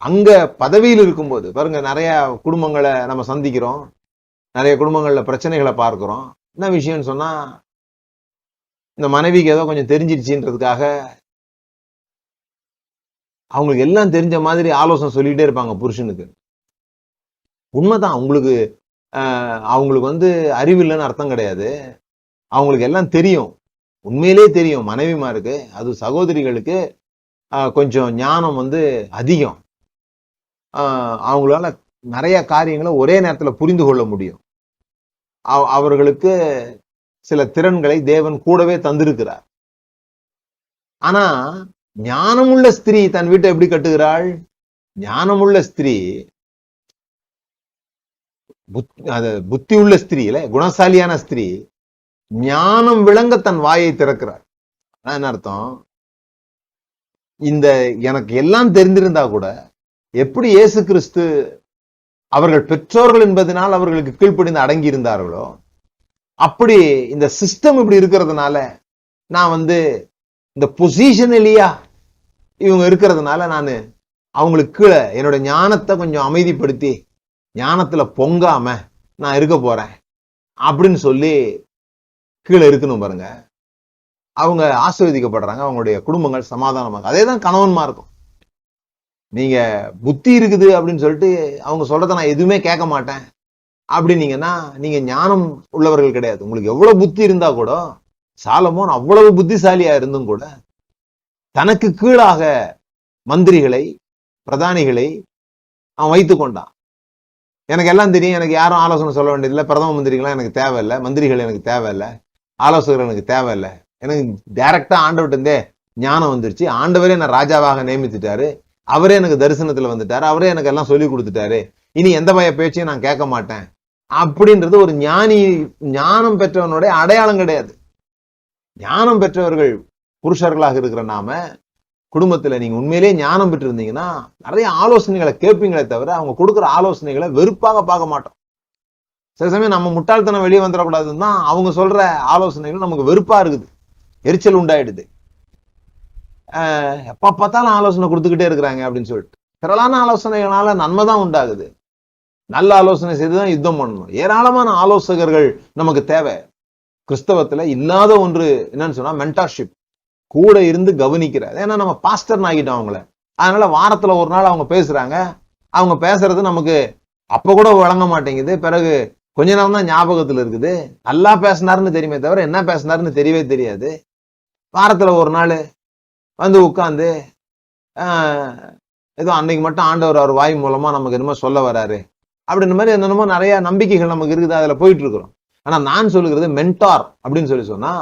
அங்க பதவியில் இருக்கும்போது பாருங்க, நிறைய குடும்பங்களை நம்ம சந்திக்கிறோம், நிறைய குடும்பங்கள்ல பிரச்சனைகளை பார்க்கிறோம். என்ன விஷயம்னு சொன்னா, இந்த மனைவிக்கு ஏதோ கொஞ்சம் தெரிஞ்சிடுச்சுன்றதுக்காக அவங்களுக்கு எல்லாம் தெரிஞ்ச மாதிரி ஆலோசனை சொல்லிட்டே இருப்பாங்க புருஷனுக்கு. உண்மைதான், அவங்களுக்கு அறிவு இல்லைன்னு அர்த்தம் கிடையாது. அவங்களுக்கு எல்லாம் தெரியும், உண்மையிலே தெரியும். மனைவிமாருக்கு, அது சகோதரிகளுக்கு கொஞ்சம் ஞானம் அதிகம். அவங்களால நிறைய காரியங்களை ஒரே நேரத்தில் புரிந்து கொள்ள முடியும். அவர்களுக்கு சில திறன்களை தேவன் கூடவே தந்திருக்கிறார். ஆனா ஞானமுள்ள ஸ்திரீ தன் வீட்டை எப்படி கட்டுகிறாள்? ஞானமுள்ள ஸ்திரீ, புத்தி உள்ள ஸ்திரீ இல்ல, குணசாலியான ஸ்திரீ ஞானம் விளங்க தன் வாயை திறக்கிறார். என்ன அர்த்தம்? இந்த எனக்கு எல்லாம் தெரிந்திருந்தா கூட எப்படி இயேசு கிறிஸ்து அவர்கள் பெற்றோர்கள் என்பதனால் அவர்களுக்கு கீழ்ப்படிந்து அடங்கி இருந்தார்களோ, அப்படி இந்த சிஸ்டம் இப்படி இருக்கிறதுனால, நான் இந்த பொசிஷனலியா இவங்க இருக்கிறதுனால நான் அவங்களுக்கு கீழே என்னோட ஞானத்தை கொஞ்சம் அமைதிப்படுத்தி ஞானத்துல பொங்காம நான் இருக்க போறேன் அப்படின்னு சொல்லி கீழே இருக்கணும் பாருங்க. அவங்க ஆசீர்வதிக்கப்படுறாங்க, அவங்களுடைய குடும்பங்கள் சமாதானமாக. அதே தான் கணவன்மா இருக்கும். நீங்க புத்தி இருக்குது அப்படின்னு சொல்லிட்டு அவங்க சொல்றத நான் எதுவுமே கேட்க மாட்டேன் அப்படின்னீங்கன்னா நீங்க ஞானம் உள்ளவர்கள் கிடையாது. உங்களுக்கு எவ்வளவு புத்தி இருந்தா கூட, சாலமோன் அவ்வளவு புத்திசாலியா இருந்தும் கூட தனக்கு கீழாக மந்திரிகளை, பிரதானிகளை அவன் வைத்து கொண்டான். எனக்கு எல்லாம் தெரியும், எனக்கு யாரும் ஆலோசனை சொல்ல வேண்டியதில்லை, பிரதம மந்திரிகள்லாம் எனக்கு தேவையில்லை, மந்திரிகள் எனக்கு தேவையில்லை, ஆலோசகர்கள் எனக்கு தேவையில்லை, எனக்கு டைரக்டா ஆண்டவர்கிட்ட இருந்தே ஞானம் வந்துருச்சு, ஆண்டவரே என்ன ராஜாவாக நியமித்துட்டாரு, அவரே எனக்கு தரிசனத்துல வந்துட்டாரு, அவரே எனக்கு எல்லாம் சொல்லி கொடுத்துட்டாரு, இனி எந்த பய பேச்சையும் நான் கேட்க மாட்டேன் அப்படின்றது ஒரு ஞானி, ஞானம் பெற்றவனுடைய அடையாளம் கிடையாது. ஞானம் பெற்றவர்கள் புருஷர்களாக இருக்கிற நாம குடும்பத்துல நீங்க உண்மையிலேயே ஞானம் பெற்று இருந்தீங்கன்னா நிறைய ஆலோசனைகளை கேட்பீங்களே தவிர அவங்க கொடுக்குற ஆலோசனைகளை வெறுப்பாக பார்க்க மாட்டோம். சில சமயம் நம்ம முட்டாள்தனம் வெளியே வந்துடக்கூடாதுன்னு தான் அவங்க சொல்ற ஆலோசனைகள் நமக்கு வெறுப்பா இருக்குது, எரிச்சல் உண்டாயிடுது. எப்ப பார்த்தாலும் ஆலோசனை கொடுத்துக்கிட்டே இருக்கிறாங்க அப்படின்னு சொல்லிட்டு திரளான ஆலோசனைகளால நன்மை தான் உண்டாகுது. நல்ல ஆலோசனை செய்துதான் யுத்தம் பண்ணணும். ஏராளமான ஆலோசகர்கள் நமக்கு தேவை. கிறிஸ்தவத்துல இல்லாத ஒன்று என்னன்னு சொன்னா மென்டார்ஷிப், கூட இருந்து கவனிக்கிறார். ஏன்னா நம்ம பாஸ்டர் ஆகிட்டோம் அவங்கள, அதனால வாரத்துல ஒரு நாள் அவங்க பேசுறாங்க, அவங்க பேசுறது நமக்கு அப்ப கூட வழங்க மாட்டேங்குது, பிறகு கொஞ்ச நேரம் தான் ஞாபகத்துல இருக்குது. நல்லா பேசினாருன்னு தெரியுமே தவிர என்ன பேசினாருன்னு தெரியவே தெரியாது. வாரத்துல ஒரு நாள் உட்கார்ந்து ஏதோ அன்னைக்கு மட்டும் ஆண்டவர் அவர் வாய் மூலமா நமக்கு என்னமோ சொல்ல வராரு அப்படின்ற மாதிரி என்னென்னமோ நிறைய நம்பிக்கைகள் நமக்கு இருக்குது, அதுல போயிட்டு இருக்கிறோம். ஆனா நான் சொல்லுகிறது மென்டார் அப்படின்னு சொல்லி சொன்னா,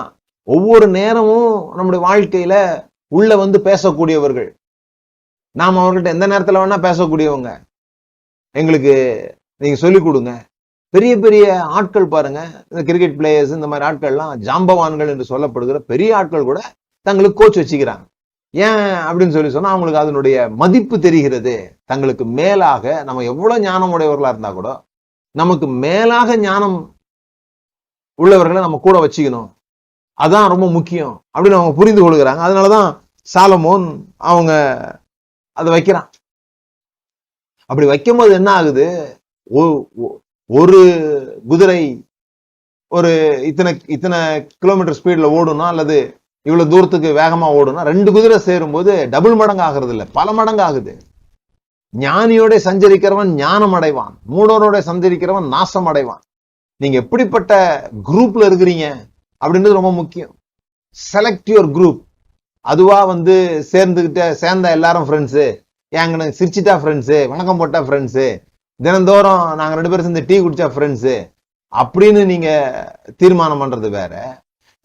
ஒவ்வொரு நேரமும் நம்முடைய வாழ்க்கையில உள்ள வந்து பேசக்கூடியவர்கள். நாம் அவர்கள்ட்ட எந்த நேரத்துல வேணா பேசக்கூடியவங்க. எங்களுக்கு நீங்க சொல்லிக் கொடுங்க. பெரிய பெரிய ஆட்கள் பாருங்க, இந்த கிரிக்கெட் பிளேயர்ஸ் இந்த மாதிரி ஆட்கள்லாம் ஜாம்பவான்கள் என்று சொல்லப்படுகிற பெரிய ஆட்கள் கூட தங்களுக்கு கோச் வச்சுக்கிறாங்க. ஏன் அப்படின்னு சொல்லி சொன்னா அவங்களுக்கு அதனுடைய மதிப்பு தெரிகிறது. தங்களுக்கு மேலாக நம்ம எவ்வளவு ஞானம் உடையவர்களா இருந்தா கூட நமக்கு மேலாக ஞானம் உள்ளவர்களை நம்ம கூட வச்சுக்கணும், அதான் ரொம்ப முக்கியம் அப்படின்னு அவங்க புரிந்து கொள்கிறாங்க. அதனாலதான் சாலமோன் அவங்க அதை வைக்கிறான். அப்படி வைக்கும் போது என்ன ஆகுது, ஒரு குதிரை ஒரு இத்தனை கிலோமீட்டர் ஸ்பீட்ல ஓடுனா அல்லது இவ்வளவு தூரத்துக்கு வேகமா ஓடுனா 2 குதிரை சேரும் போது டபுள் மடங்கு ஆகிறது இல்ல, பல மடங்கு ஆகுது. ஞானியோட சஞ்சரிக்கிறவன் ஞானம் அடைவான், மூடனோட சஞ்சரிக்கிறவன் நாசம் அடைவான். நீங்க எப்படிப்பட்ட குரூப்ல இருக்கிறீங்க அப்படின்றது ரொம்ப முக்கியம். Select your group. அதுவா வந்து சேர்ந்த எல்லாரும் ஃப்ரெண்ட்ஸு, எங்க சிரிச்சிட்டா ஃப்ரெண்ட்ஸு, வணக்கம் போட்டா ஃப்ரெண்ட்ஸு, தினந்தோறும் நாங்க 2 பேரும் சேர்ந்து டீ குடிச்சா ஃப்ரெண்ட்ஸு அப்படின்னு நீங்க தீர்மானம் பண்றது வேற,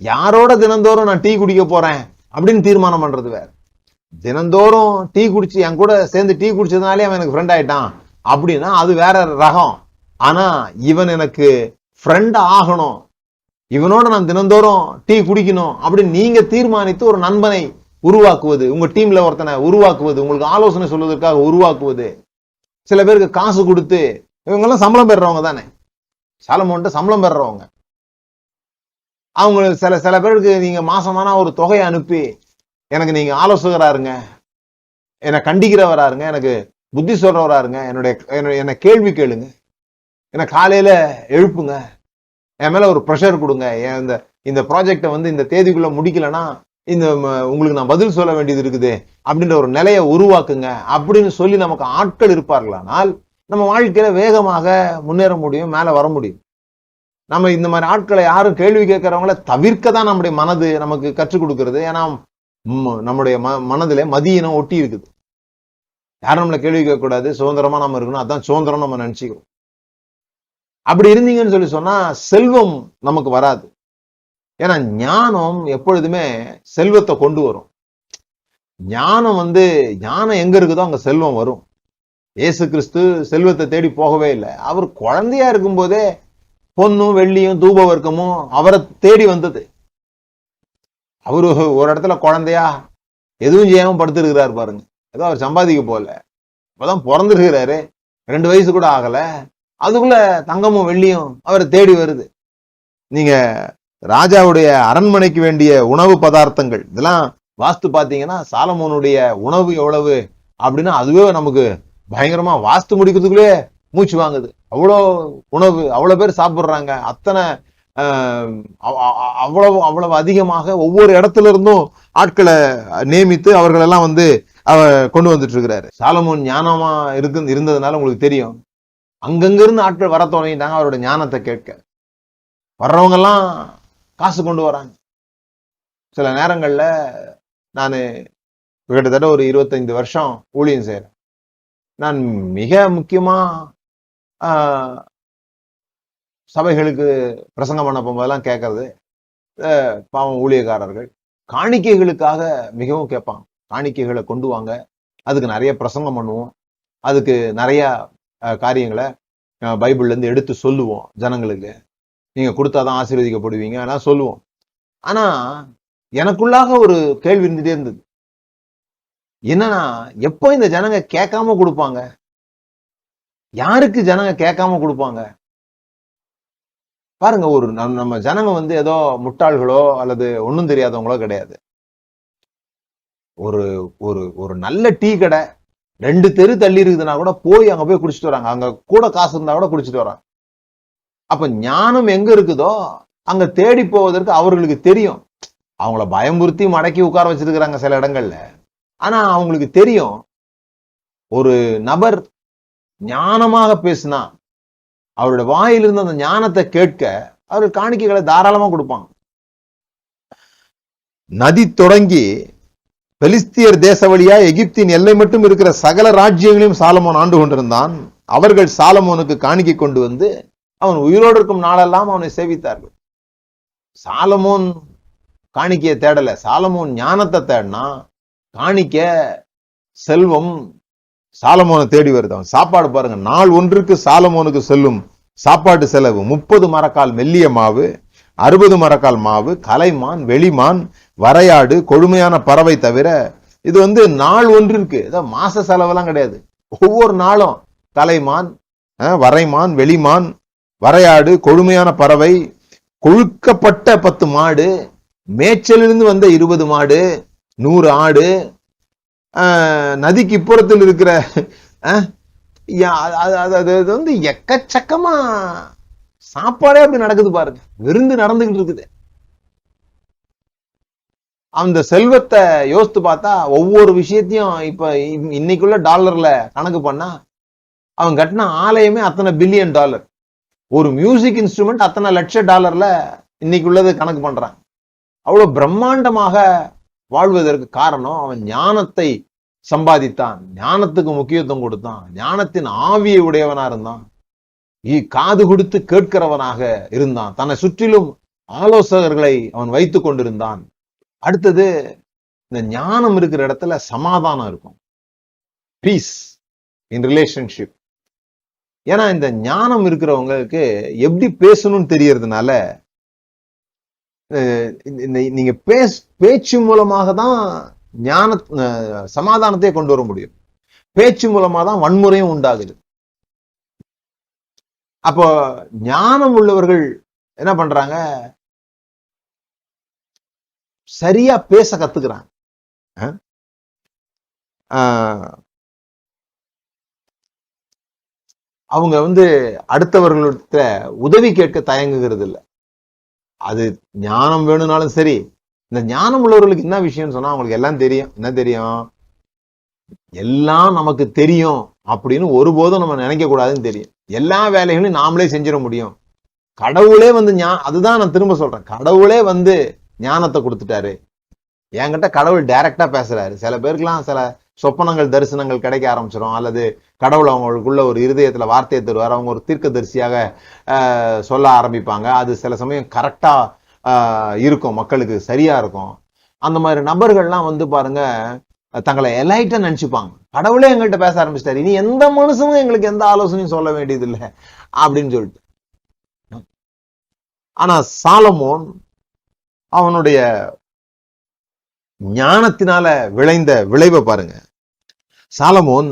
யாரோட தினந்தோறும் நான் டீ குடிக்க போறேன் அப்படின்னு தீர்மானம் பண்றது வேற. தினந்தோறும் டீ குடிச்சு என் கூட சேர்ந்து டீ குடிச்சதுனாலே அவன் எனக்கு ஃப்ரெண்ட் ஆயிட்டான் அப்படின்னா அது வேற ரகம். ஆனா இவன் எனக்கு ஃப்ரெண்ட் ஆகணும், இவனோட நான் தினந்தோறும் டீ குடிக்கணும் அப்படின்னு நீங்க தீர்மானித்து ஒரு நண்பனை உருவாக்குவது, உங்க டீம்ல ஒருத்தனை உருவாக்குவது, உங்களுக்கு ஆலோசனை சொல்வதற்காக உருவாக்குவது. சில பேருக்கு காசு கொடுத்து, இவங்க எல்லாம் சம்பளம் பெறுறவங்க தானே, சாலமோன்ட்ட சம்பளம் பெறுறவங்க. அவங்க சில பேருக்கு நீங்க மாசமான ஒரு தொகையை அனுப்பி எனக்கு நீங்க ஆலோசகரா இருங்க, என்னை கண்டிக்கிறவரா இருங்க, எனக்கு புத்தி சொல்றவரா இருங்க, என்ன கேள்வி கேளுங்க, என்ன காலையில எழுப்புங்க, என் மேல ஒரு ப்ரெஷர் கொடுங்க, இந்த ப்ராஜெக்டை வந்து இந்த தேதிக்குள்ள முடிக்கலன்னா உங்களுக்கு நான் பதில் சொல்ல வேண்டியது இருக்குது அப்படின்ற ஒரு நிலையை உருவாக்குங்க அப்படின்னு சொல்லி நமக்கு ஆட்கள் இருப்பார்களானால் நம்ம வாழ்க்கையில வேகமாக முன்னேற முடியும், மேல வர முடியும். நம்ம இந்த மாதிரி ஆட்களை யாரும் கேள்வி கேட்கறவங்கள தவிர்க்க தான் நம்முடைய மனது நமக்கு கற்றுக் கொடுக்கிறது. ஏன்னா நம்முடைய மனதில மதியினம் ஒட்டி இருக்குது. யாரும் நம்மளை கேள்வி கேட்க கூடாது, சுதந்திரமா நம்ம இருக்கணும், அதான் சுதந்திரம் நம்ம நினைச்சுக்கிறோம். அப்படி இருந்தீங்கன்னு சொல்லி சொன்னா செல்வம் நமக்கு வராது. ஏன்னா ஞானம் எப்பொழுதுமே செல்வத்தை கொண்டு வரும். ஞானம் எங்க இருக்குதோ அங்க செல்வம் வரும். இயேசு கிறிஸ்து செல்வத்தை தேடி போகவே இல்லை. அவர் குழந்தையா இருக்கும் போதே பொன்னும் வெள்ளியும் தூப வர்க்கமும் அவரை தேடி வந்தது. அவரு ஒரு இடத்துல குழந்தையா எதுவும் செய்யாம படுத்திருக்கிறாரு பாருங்க. ஏதோ அவர் சம்பாதிக்க போல, இப்பதான் பிறந்திருக்கிறாரு, 2 வயசு கூட ஆகல, அதுக்குள்ள தங்கமும் வெள்ளியும் அவரை தேடி வருது. நீங்க ராஜாவுடைய அரண்மனைக்கு வேண்டிய உணவு பதார்த்தங்கள் இதெல்லாம் வாஸ்து பாத்தீங்கன்னா சாலமோனுடைய உணவு எவ்வளவு அப்படின்னா அதுவே நமக்கு பயங்கரமா வாஸ்து முடிக்கிறதுக்குள்ளே மூச்சு வாங்குது. அவ்வளோ உணவு, அவ்வளவு பேர் சாப்பிடுறாங்க, அத்தனை அவ்வளவு அதிகமாக ஒவ்வொரு இடத்துல இருந்தும் ஆட்களை நியமித்து அவர்களெல்லாம் வந்து கொண்டு வந்துட்டு இருக்கிறாரு. சாலமோன் ஞானமா இருந்ததுனால உங்களுக்கு தெரியும், அங்கங்க இருந்து ஆட்கள் வர தொடங்கிட்டாங்க அவரோட ஞானத்தை கேட்க. வர்றவங்க எல்லாம் காசு கொண்டு வராங்க. சில நேரங்கள்ல நான் கிட்டத்தட்ட ஒரு 25 வருஷம் ஊழியம் செய்யறேன். நான் மிக முக்கியமா சபைகளுக்கு பிரசங்கம் பண்ண போகும்போதெல்லாம் கேட்கறது, பாவம் ஊழியக்காரர்கள் காணிக்கைகளுக்காக மிகவும் கேட்பாங்க. காணிக்கைகளை கொண்டு வாங்க, அதுக்கு நிறைய பிரசங்கம் பண்ணுவோம், அதுக்கு நிறைய காரியங்களை பைபிள்ல இருந்து எடுத்து சொல்லுவோம் ஜனங்களுக்கு. நீங்க கொடுத்தாதான் ஆசீர்வதிக்கப்படுவீங்க எல்லாம் சொல்லுவோம். ஆனா எனக்குள்ளாக ஒரு கேள்வி இருந்துட்டே இருந்தது. என்னன்னா, எப்போ இந்த ஜனங்க கேட்காம கொடுப்பாங்க? யாருக்கு ஜனங்க கேட்காம கொடுப்பாங்க? பாருங்க, ஒரு நம்ம ஜனங்க வந்து ஏதோ முட்டாள்களோ அல்லது ஒண்ணும் தெரியாதவங்களோ கிடையாது. ஒரு ஒரு ஒரு நல்ல டீ கடை 2 தெரு தள்ளி இருக்குதுன்னா கூட போய் அங்க போய் குடிச்சிட்டு வராங்க. அங்க கூட காசு இருந்தா கூட குடிச்சிட்டு வராங்க. அப்ப ஞானம் எங்க இருக்குதோ அங்க தேடி போவதற்கு அவர்களுக்கு தெரியும். அவங்கள பயமுறுத்தி மடக்கி உட்கார வச்சிருக்கிறாங்க சில இடங்கள்ல. ஆனா அவங்களுக்கு தெரியும், ஒரு நபர் ஞானமாக பேசினா அவருடைய வாயிலிருந்து அந்த ஞானத்தை கேட்க அவர்கள் காணிக்கைகளை தாராளமா கொடுப்பாங்க. நதி தொடங்கி பெலிஸ்தியர் தேச வழியா எகிப்தின் எல்லை மட்டும் இருக்கிற சகல ராஜ்யங்களையும் சாலமோன் ஆண்டு கொண்டிருந்தான். அவர்கள் சாலமோனுக்கு காணிக்கை கொண்டு வந்து அவன் உயிரோடு இருக்கும் நாளெல்லாம் அவனை சேவித்தார்கள். சாலமோன் காணிக்கையை தேடல, சாலமோன் ஞானத்தை தேடினா. காணிக்க செல்வம் சாலமோனை தேடி வருது. அவன் சாப்பாடு பாருங்க, நாள் ஒன்றுக்கு சாலமோனுக்கு செல்லும் சாப்பாட்டு செலவு 30 மரக்கால் மெல்லிய மாவு, 60 மரக்கால் மாவு, கலைமான், வெளிமான், வரையாடு, கொழுமையான பறவை தவிர. இது நாள் ஒன்றிற்கு, மாச செலவெல்லாம் கிடையாது. ஒவ்வொரு நாளும் கலைமான், வரைமான், வெளிமான், வரையாடு, கொழுமையான பறவை, கொழுக்கப்பட்ட 10 மாடு, மேய்ச்சலிருந்து வந்த 20 மாடு, 100 ஆடு, நதிக்கு இப்புறத்தில் இருக்கிற எக்கச்சக்கமா சாப்பாடே அப்படி நடக்குது பாருங்க. விருந்து நடந்துகிட்டு இருக்குது. அந்த செல்வத்தை யோசித்து பார்த்தா ஒவ்வொரு விஷயத்தையும் இப்ப இன்னைக்குள்ள டாலர்ல கணக்கு பண்ணா அவன் கட்டின ஆலயமே அத்தனை $1 பில்லியன். ஒரு மியூசிக் இன்ஸ்ட்ருமெண்ட் அத்தனை $1,00,000 இன்னைக்குள்ளது கணக்கு பண்றான். அவ்வளவு பிரம்மாண்டமாக வாழ்வதற்கு காரணம் அவன் ஞானத்தை சம்பாதித்தான், ஞானத்துக்கு முக்கியத்துவம் கொடுத்தான், ஞானத்தின் ஆவியை உடையவனா இருந்தான், காது கொடுத்து கேட்கிறவனாக இருந்தான், தன்னை சுற்றிலும் ஆலோசகர்களை அவன் வைத்துக் கொண்டிருந்தான். அடுத்தது, இந்த ஞானம் இருக்கிற இடத்துல சமாதானம் இருக்கும், பீஸ் இன் ரிலேஷன்ஷிப். ஏன்னா இந்த ஞானம் இருக்கிறவங்களுக்கு எப்படி பேசணும்னு தெரியறதுனால நீங்க பேச்சு மூலமாக தான் சமாதானத்தை கொண்டு வர முடியும். பேச்சு மூலமா தான் வன்முறையும் உண்டாகுது. அப்போ ஞானம் உள்ளவர்கள் என்ன பண்றாங்க, சரியா பேச கத்துக்கிறாங்க. அவங்க அடுத்தவர்கள்ட்ட உதவி கேட்க தயங்குகிறது இல்லை. அது ஞானம் வேணும்னாலும் சரி. இந்த ஞானம் உள்ளவர்களுக்கு என்ன விஷயம் சொன்னா அவங்களுக்கு எல்லாம் தெரியும். என்ன தெரியும்? எல்லாம் நமக்கு தெரியும் அப்படின்னு ஒருபோதும் நம்ம நினைக்க கூடாதுன்னு தெரியும். எல்லா வேலைகளையும் நாமளே செஞ்சிட முடியும். கடவுளே அதுதான் நான் திரும்ப சொல்றேன், கடவுளே ஞானத்தை கொடுத்துட்டாரு. என்கிட்ட கடவுள் டைரக்டா பேசுறாரு. சில பேருக்குலாம் சில சொப்பனங்கள், தரிசனங்கள் கிடைக்க ஆரம்பிச்சிடும். அல்லது கடவுள் அவங்களுக்குள்ள ஒரு இருதயத்துல வார்த்தையை தருவார். அவங்க ஒரு தீர்க்கதரிசியாக சொல்ல ஆரம்பிப்பாங்க. அது சில சமயம் கரெக்டா இருக்கும், மக்களுக்கு சரியா இருக்கும். அந்த மாதிரி நபர்கள்லாம் பாருங்க, தங்களை எலைட்டா நினைச்சுப்பாங்க. கடவுளே எங்கள்கிட்ட பேச ஆரம்பிச்சிட்டாரு, இனி எந்த மனுஷனும் எங்களுக்கு எந்த ஆலோசனையும் சொல்ல வேண்டியது இல்லை அப்படின்னு சொல்லிட்டு. ஆனா சாலமோன் அவனுடைய ஞானத்தினால விளைந்த விளைவை பாருங்க. சாலமோன்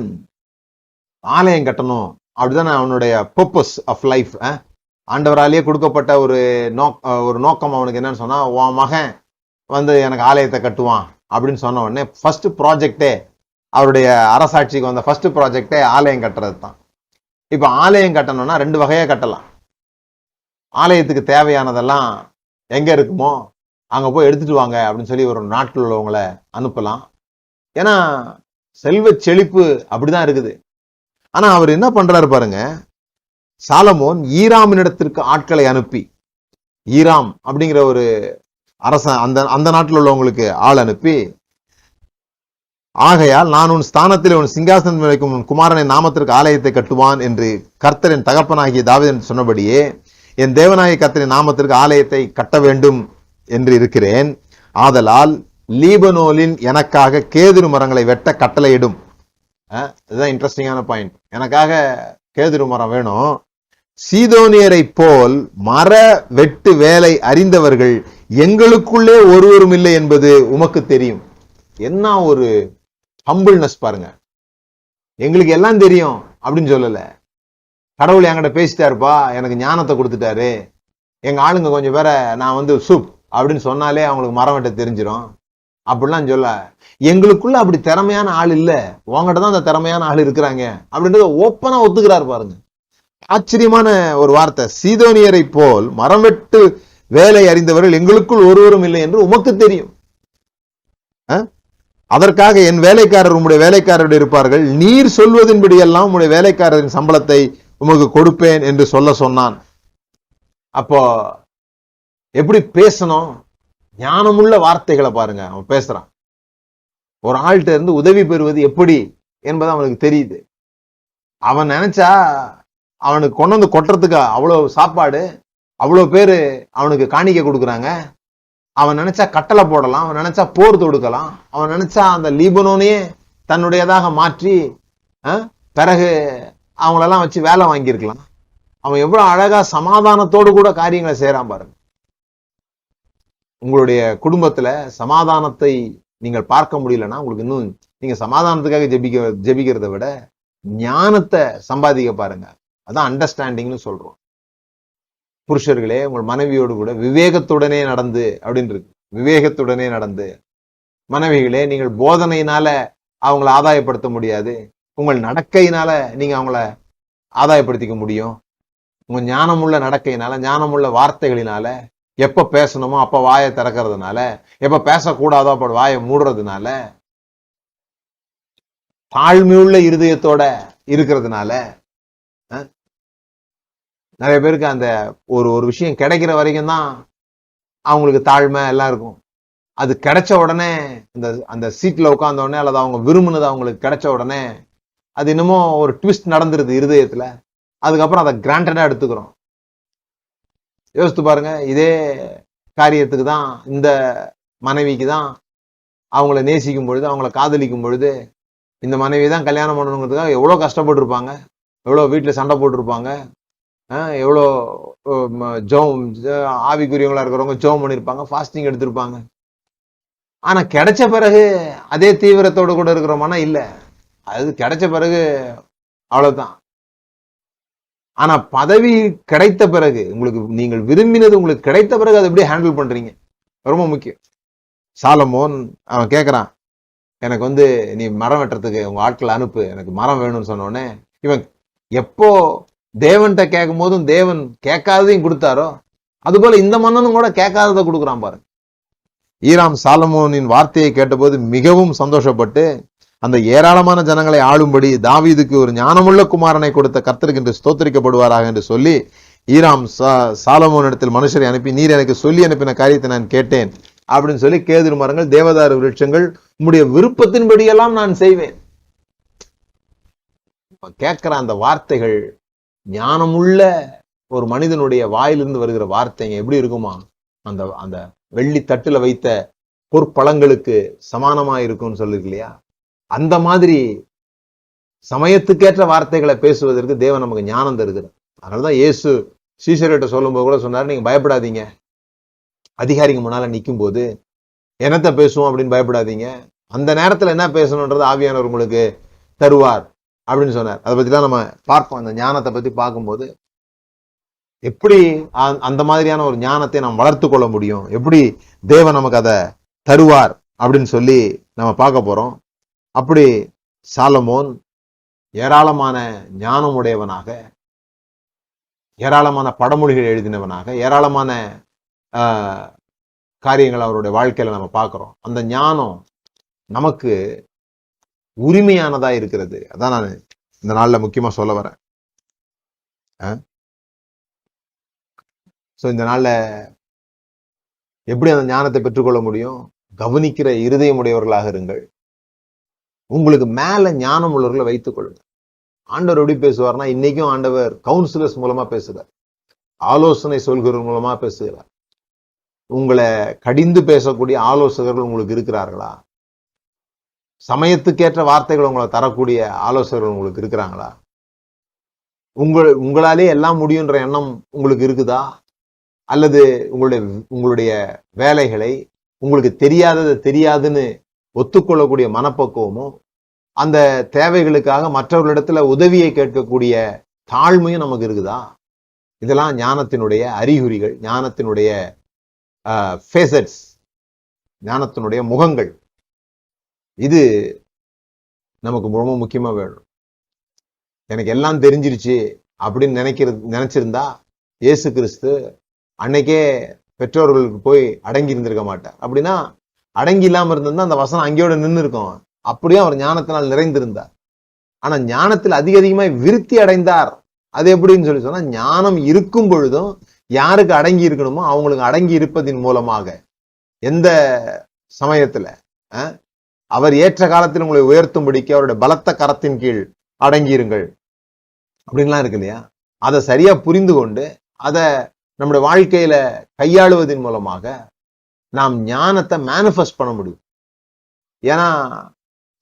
ஆலயம் கட்டணும் அப்படிதான் அவனுடைய பர்பஸ் ஆஃப் லைஃப். ஆண்டவராலேயே கொடுக்கப்பட்ட ஒரு நோக்கம் அவனுக்கு என்னன்னு சொன்னா, உன் மகன் எனக்கு ஆலயத்தை கட்டுவான் அப்படின்னு சொன்ன உடனே ஃபர்ஸ்ட் ப்ராஜெக்டே, அவருடைய அரசாட்சிக்கு வந்த ஃபர்ஸ்ட் ப்ராஜெக்டே ஆலயம் கட்டுறது தான். இப்ப ஆலயம் கட்டணும்னா 2 வகையா கட்டலாம். ஆலயத்துக்கு தேவையானதெல்லாம் எங்க இருக்குமோ அங்க போய் எடுத்துட்டு வாங்க அப்படின்னு சொல்லி ஒரு நாட்டில் உள்ளவங்களை அனுப்பலாம். ஏன்னா செல்வ செழிப்பு அப்படிதான் இருக்குது. ஆனா அவர் என்ன பண்றாரு பாருங்க, சாலமோன் ஈராமினிடத்திற்கு ஆட்களை அனுப்பி, ஈராம் அப்படிங்கிற ஒரு அரசன் அந்த நாட்டில் உள்ளவங்களுக்கு ஆள் அனுப்பி, ஆகையால் நான் உன் ஸ்தானத்தில் உன் சிங்காசனம் வைக்கும் உன் குமாரனை நாமத்திற்கு ஆலயத்தை கட்டுவான் என்று கர்த்தரின் தகப்பனாகிய தாவீது சொன்னபடியே என் தேவனாகிய கர்த்தரின் நாமத்திற்கு ஆலயத்தை கட்ட வேண்டும் என்று இருக்கிறேன். ஆதலால் லீபனோலின் எனக்காக கேதுரு மரங்களை வெட்ட கட்டளையிடும். இதுதான் இன்ட்ரெஸ்டிங்கான பாயிண்ட். எனக்காக கேதுரு மரம் வேணும். சீதோனியரை போல் மர வெட்டு வேலை அறிந்தவர்கள் எங்களுக்குள்ளே ஒருவரும் இல்லை என்பது உமக்கு தெரியும். என்ன ஒரு ஹம்பிள்னஸ் பாருங்க. எங்களுக்கு எல்லாம் தெரியும் அப்படின்னு சொல்லல. கடவுள் என்கிட்ட பேசிட்டாருப்பா, எனக்கு ஞானத்தை கொடுத்துட்டாரு, எங்க ஆளுங்க கொஞ்சம் பேரை நான் சூப் அப்படின்னு சொன்னாலே அவங்களுக்கு மரம் வெட்ட தெரிஞ்சிடும் அப்படிலாம் சொல்ல. எங்களுக்குள்ள அப்படி திறமையான ஆள் இல்ல, உங்ககிட்ட தான் அந்த திறமையான ஆள் இருக்கிறாங்க அப்படின்றத ஓப்பனா ஒத்துக்கிறாரு பாருங்க. ஆச்சரியமான ஒரு வார்த்தை. சீதோனியரை போல் மரம் வெட்டு வேலை அறிந்தவர்கள் எங்களுக்குள் ஒருவரும் இல்லை என்று உமக்கு தெரியும். அதற்காக என் வேலைக்காரர் உம்முடைய வேலைக்காரர்கள் இருப்பார்கள், நீர் சொல்வதின்படி எல்லாம் உம்முடைய வேலைக்காரரின் சம்பளத்தை உமக்கு கொடுப்பேன் என்று சொன்னான். அப்போ எப்படி பேசணும்? ஞானமுள்ள வார்த்தைகளை பாருங்க அவன் பேசுறான். ஒரு ஆள்கிட்ட இருந்து உதவி பெறுவது எப்படி என்பது அவனுக்கு தெரியுது. அவன் நினைச்சா அவனுக்கு கொண்டு வந்து கொட்டுறதுக்கு அவ்வளவு சாப்பாடு, அவ்வளவு பேரு அவனுக்கு காணிக்கை கொடுக்குறாங்க. அவன் நினைச்சா கட்டளை போடலாம், அவன் நினைச்சா போர் தொடுக்கலாம், அவன் நினைச்சா அந்த லீபனோனையே தன்னுடையதாக மாற்றி பிறகு அவங்களெல்லாம் வச்சு வேலை வாங்கியிருக்கலாம். அவன் எவ்வளவு அழகா சமாதானத்தோடு கூட காரியங்களை செய்யறான் பாருங்க. உங்களுடைய குடும்பத்துல சமாதானத்தை நீங்கள் பார்க்க முடியலன்னா உங்களுக்கு இன்னும் நீங்க சமாதானத்துக்காக ஜெபிக்கிறத விட ஞானத்தை சம்பாதிக்க பாருங்க. அதான் அண்டர்ஸ்டாண்டிங்னு சொல்றோம். புருஷர்களே, உங்கள் மனைவியோடு கூட விவேகத்துடனே நடந்து அப்படின்னு இருக்கு. விவேகத்துடனே நடந்து. மனைவிகளே, நீங்கள் போதனையினால அவங்கள ஆதாயப்படுத்த முடியாது, உங்கள் நடக்கையினால நீங்க அவங்கள ஆதாயப்படுத்திக்க முடியும். உங்க ஞானமுள்ள நடக்கையினால, ஞானமுள்ள வார்த்தைகளினால, எப்ப பேசணுமோ அப்ப வாயை திறக்கிறதுனால, எப்ப பேசக்கூடாதோ அப்ப வாயை மூடுறதுனால, தாழ்மையுள்ள இருதயத்தோட இருக்கிறதுனால, நிறைய பேருக்கு அந்த ஒரு விஷயம் கிடைக்கிற வரைக்கும் தான் அவங்களுக்கு தாழ்மை எல்லாம் இருக்கும். அது கிடைச்ச உடனே அந்த சீட்ல உட்கார்ந்த உடனே அல்லது அவங்க விரும்பினது அவங்களுக்கு கிடைச்ச உடனே அது என்னமோ ஒரு ட்விஸ்ட் நடந்துருது இருதயத்துல. அதுக்கப்புறம் அதை கிராண்டடா எடுத்துக்கிறோம். யோசித்து பாருங்க. இதே காரியத்துக்கு தான், இந்த மனைவிக்கு தான் அவங்கள நேசிக்கும் பொழுது, அவங்கள காதலிக்கும் பொழுது, இந்த மனைவி தான் கல்யாணம் பண்ணணுங்கிறதுக்காக எவ்வளவு கஷ்டப்பட்டு இருப்பாங்க, எவ்வளவு வீட்டுல சண்டை போட்டிருப்பாங்க, எவ்வளோ ஆவிக்குரியவங்களா இருக்கிறவங்க ஜெபம் பண்ணிருப்பாங்க, ஃபாஸ்டிங் எடுத்திருப்பாங்க. ஆனா கிடைச்ச பிறகு அதே தீவிரத்தோடு கூட இருக்கிறோமானா இல்ல. அது கிடைச்ச பிறகு அவ்வளவுதான். ஆனா பதவி கிடைத்த பிறகு, உங்களுக்கு நீங்கள் விரும்பினது உங்களுக்கு கிடைத்த பிறகு அதை எப்படி ஹேண்டில் பண்றீங்க ரொம்ப முக்கியம். சாலமோன் அவன் கேட்கறான், எனக்கு நீ மரம் வெட்டுறதுக்கு உங்க ஆட்களை அனுப்பு, எனக்கு மரம் வேணும்னு சொன்ன உடனே இவன் எப்போ தேவன்கிட்ட கேட்கும் போதும் தேவன் கேட்காததையும் கொடுத்தாரோ, அது போல இந்த மன்னனும் கூட கேட்காததை கொடுக்குறான் பாருங்க. ஈராம் சாலமோனின் வார்த்தையை கேட்டபோது மிகவும் சந்தோஷப்பட்டு அந்த ஏராளமான ஜனங்களை ஆளும்படி தாவீதுக்கு ஒரு ஞானமுள்ள குமாரனை கொடுத்த கர்த்தருக்கு என்று ஸ்தோத்திரிக்கப்படுவாராக என்று சொல்லி ஈராம் சாலமோன் இடத்தில் மனுஷரை அனுப்பி, நீர் எனக்கு சொல்லி அனுப்பின காரியத்தை நான் கேட்டேன் அப்படின்னு சொல்லி, கேதுரு மரங்கள், தேவதாரு விருட்சங்கள், உம்முடைய விருப்பத்தின்படியெல்லாம் நான் செய்வேன். கேட்கிற அந்த வார்த்தைகள் ஞானமுள்ள ஒரு மனிதனுடைய வாயிலிருந்து வருகிற வார்த்தைங்க எப்படி இருக்குமா? அந்த அந்த வெள்ளி தட்டுல வைத்த பொற்பழங்களுக்கு சமானமா இருக்கும்னு சொல்லிருக்கு இல்லையா? அந்த மாதிரி சமயத்துக்கேற்ற வார்த்தைகளை பேசுவதற்கு தேவன் நமக்கு ஞானம் தருகிறார். அதனாலதான் இயேசு சீஷர்கிட்ட சொல்லும் போது கூட சொன்னார், நீங்க பயப்படாதீங்க, அதிகாரிங்க முன்னால நிற்கும் போது என்னத்த பேசுவோம் அப்படின்னு பயப்படாதீங்க, அந்த நேரத்துல என்ன பேசணும்ன்றது ஆவியானவர் உங்களுக்கு தருவார் அப்படின்னு சொன்னார். அதை பத்திலாம் நம்ம பார்ப்போம். அந்த ஞானத்தை பத்தி பார்க்கும்போது எப்படி அந்த மாதிரியான ஒரு ஞானத்தை நாம் வளர்த்து கொள்ள முடியும், எப்படி தேவன் நமக்கு அதை தருவார் அப்படின்னு சொல்லி நம்ம பார்க்க போறோம். அப்படி சாலமோன் ஏராளமான ஞானம் உடையவனாக, ஏராளமான படமொழிகள் எழுதினவனாக, ஏராளமான காரியங்கள் அவருடைய வாழ்க்கையில நம்ம பார்க்கிறோம். அந்த ஞானம் நமக்கு உரிமையானதா இருக்கிறது. அதான் நான் இந்த நாள்ல முக்கியமா சொல்ல வரேன். இந்த நாள்ல எப்படி அந்த ஞானத்தை பெற்றுக்கொள்ள முடியும்? கவனிக்கிற இருதயம் உடையவர்களாக இருங்கள். உங்களுக்கு மேல ஞானம் உள்ளவர்களை வைத்துக் கொள்ளுங்க. ஆண்டவர் எப்படி பேசுவார்னா, இன்னைக்கும் ஆண்டவர் கவுன்சிலர்ஸ் மூலமா பேசுகிறார், ஆலோசனை சொல்கிறவர் மூலமா பேசுகிறார். உங்களை கடிந்து பேசக்கூடிய ஆலோசகர்கள் உங்களுக்கு இருக்கிறார்களா? சமயத்துக்கேற்ற வார்த்தைகள் உங்களை தரக்கூடிய ஆலோசகர்கள் உங்களுக்கு இருக்கிறாங்களா? உங்களாலே எல்லாம் முடியுன்ற எண்ணம் உங்களுக்கு இருக்குதா? அல்லது உங்களுடைய வேலைகளை உங்களுக்கு தெரியாதது தெரியாதுன்னு ஒத்துக்கொள்ளக்கூடிய மனப்பக்குவமும், அந்த தேவைகளுக்காக மற்றவர்களிடத்துல உதவியை கேட்கக்கூடிய தாழ்மையும் நமக்கு இருக்குதா? இதெல்லாம் ஞானத்தினுடைய அறிகுறிகள், ஞானத்தினுடைய ஃபேசட்ஸ், ஞானத்தினுடைய முகங்கள். இது நமக்கு ரொம்ப முக்கியமா வேணும். எனக்கு எல்லாம் தெரிஞ்சிருச்சு அப்படின்னு நினைச்சிருந்தா இயேசு கிறிஸ்து அன்னைக்கே பெற்றோர்களுக்கு போய் அடங்கி இருந்திருக்க மாட்டார். அப்படின்னா அடங்கி இல்லாம இருந்திருந்தா அந்த வசனம் அங்கேயோட நின்று இருக்கும். அப்படியே அவர் ஞானத்தினால் நிறைந்திருந்தார். ஆனா ஞானத்தில் அதிகமாய் விருத்தி அடைந்தார். அது எப்படின்னு சொல்லி சொன்னா, ஞானம் இருக்கும் பொழுதும் யாருக்கு அடங்கி இருக்கணுமோ அவங்களுக்கு அடங்கி இருப்பதின் மூலமாக, எந்த சமயத்துல அவர் ஏற்ற காலத்தில் உங்களை உயர்த்தும்படிக்கு அவருடைய பலத்த கரத்தின் கீழ் அடங்கியிருங்கள். அப்படின்லாம் இருக்கு இல்லையா? அதை சரியா புரிந்து கொண்டு அதை நம்முடைய வாழ்க்கையில கையாளுவதன் மூலமாக நாம் ஞானத்தை மேனிஃபெஸ்ட் பண்ண முடியும். ஏன்னா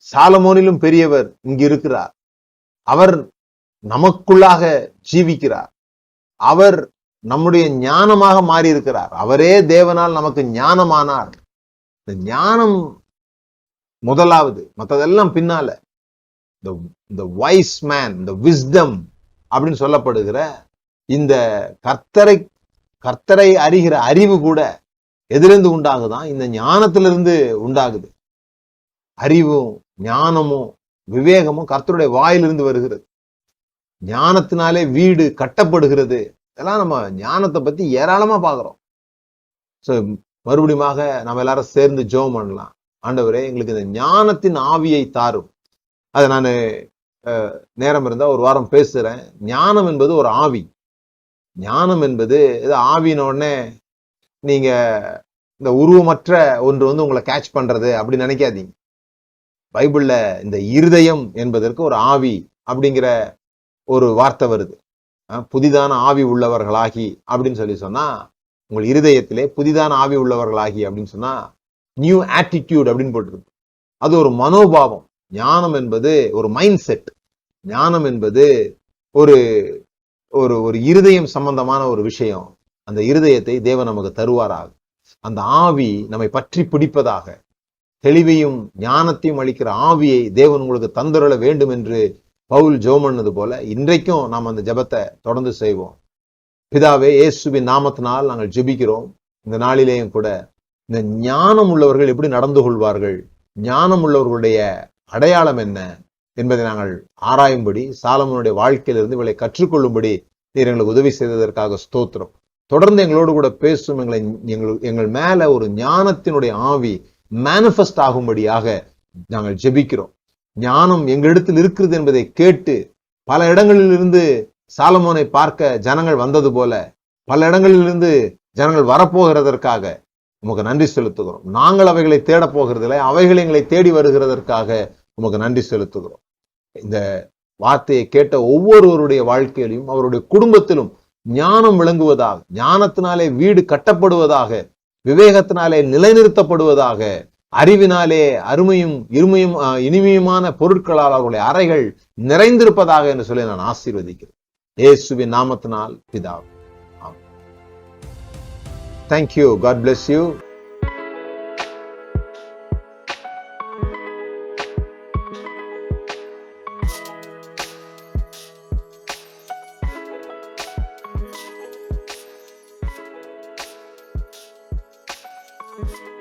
சாலமோனிலும் பெரியவர் இங்கு இருக்கிறார். அவர் நமக்குள்ளாக ஜீவிக்கிறார். அவர் நம்முடைய ஞானமாக மாறி இருக்கிறார். அவரே தேவனால் நமக்கு ஞானமானார். இந்த ஞானம் முதலாவது, மற்றதெல்லாம் பின்னால. the wise man, the wisdom அப்படின்னு சொல்லப்படுகிற இந்த கர்த்தரை அறிகிற அறிவு கூட எதிலிருந்து உண்டாகுதான்? இந்த ஞானத்திலிருந்து உண்டாகுது. அறிவும் ஞானமும் விவேகமும் கர்த்தருடைய வாயிலிருந்து வருகிறது. ஞானத்தினாலே வீடு கட்டப்படுகிறது. இதெல்லாம் நம்ம ஞானத்தை பத்தி ஏராளமா பாக்குறோம். சோ மறுபடியுமாக நம்ம எல்லாரும் சேர்ந்து ஜெபம் பண்ணலாம். ஆண்டவரே, எங்களுக்கு இந்த ஞானத்தின் ஆவியை தாரும். அதை நான் நேரம் இருந்தா ஒரு வாரம் பேசுறேன். ஞானம் என்பது ஒரு ஆவி. ஞானம் என்பது ஆவின உடனே நீங்க இந்த உருவமற்ற ஒன்று உங்களை கேட்ச் பண்றது அப்படி நினைக்காதீங்க. பைபிள்ல இந்த இருதயம் என்பதற்கு ஒரு ஆவி அப்படிங்கிற ஒரு வார்த்தை வருது. புதிதான ஆவி உள்ளவர்களாகி அப்படின்னு சொன்னா, உங்கள் இருதயத்திலே புதிதான ஆவி உள்ளவர்களாகி அப்படின்னு சொன்னா நியூ ஆட்டிடியூட் அப்படின்னு போட்டிருக்கு. அது ஒரு மனோபாவம். ஞானம் என்பது ஒரு மைண்ட் செட். ஞானம் என்பது ஒரு ஒரு ஒரு இருதயம் சம்பந்தமான ஒரு விஷயம். அந்த இருதயத்தை தேவன் நமக்கு தருவாராக. அந்த ஆவி நம்மை பற்றி பிடிப்பதாக, தெளிவையும் ஞானத்தையும் அளிக்கிற ஆவியை தேவன் உங்களுக்கு தந்துரள வேண்டும் என்று பவுல் ஜெபம் பண்ணது போல இன்றைக்கும் நாம் அந்த ஜெபத்தை தொடர்ந்து செய்வோம். பிதாவே, இயேசுவின் நாமத்தினால் நாங்கள் ஜெபிக்கிறோம். இந்த நாளிலேயும் கூட இந்த ஞானம் உள்ளவர்கள் எப்படி நடந்து கொள்வார்கள், ஞானம் உள்ளவர்களுடைய அடையாளம் என்ன என்பதை நாங்கள் ஆராயும்படி, சாலமோனுடைய வாழ்க்கையிலிருந்து இவளை கற்றுக்கொள்ளும்படி நீர் எங்களுக்கு உதவி செய்ததற்காக ஸ்தோத்திரம். தொடர்ந்து எங்களோடு கூட பேசும் எங்கள் மேல ஒரு ஞானத்தினுடைய ஆவி மேனிஃபெஸ்ட் ஆகும்படியாக நாங்கள் ஜெபிக்கிறோம். ஞானம் எங்களிடத்தில் இருக்கிறது என்பதை கேட்டு பல இடங்களிலிருந்து சாலமோனை பார்க்க ஜனங்கள் வந்தது போல பல இடங்களிலிருந்து ஜனங்கள் வரப்போகிறதற்காக உமக்கு நன்றி செலுத்துகிறோம். நாங்கள் அவைகளை தேட போகிறதில்லை, அவைகள் எங்களை தேடி வருகிறதற்காக உமக்கு நன்றி செலுத்துகிறோம். இந்த வார்த்தையை கேட்ட ஒவ்வொருவருடைய வாழ்க்கையிலும் அவருடைய குடும்பத்திலும் ஞானம் விளங்குவதாக, ஞானத்தினாலே வீடு கட்டப்படுவதாக, விவேகத்தினாலே நிலைநிறுத்தப்படுவதாக, அறிவினாலே அருமையும் இனிமையுமான பொருட்களால் அவருடைய அறைகள் நிறைந்திருப்பதாக என்று சொல்லி நான் ஆசீர்வதிக்கிறேன். இயேசுவின் நாமத்தினால் பிதாவே. Thank you. God bless you. Thank you.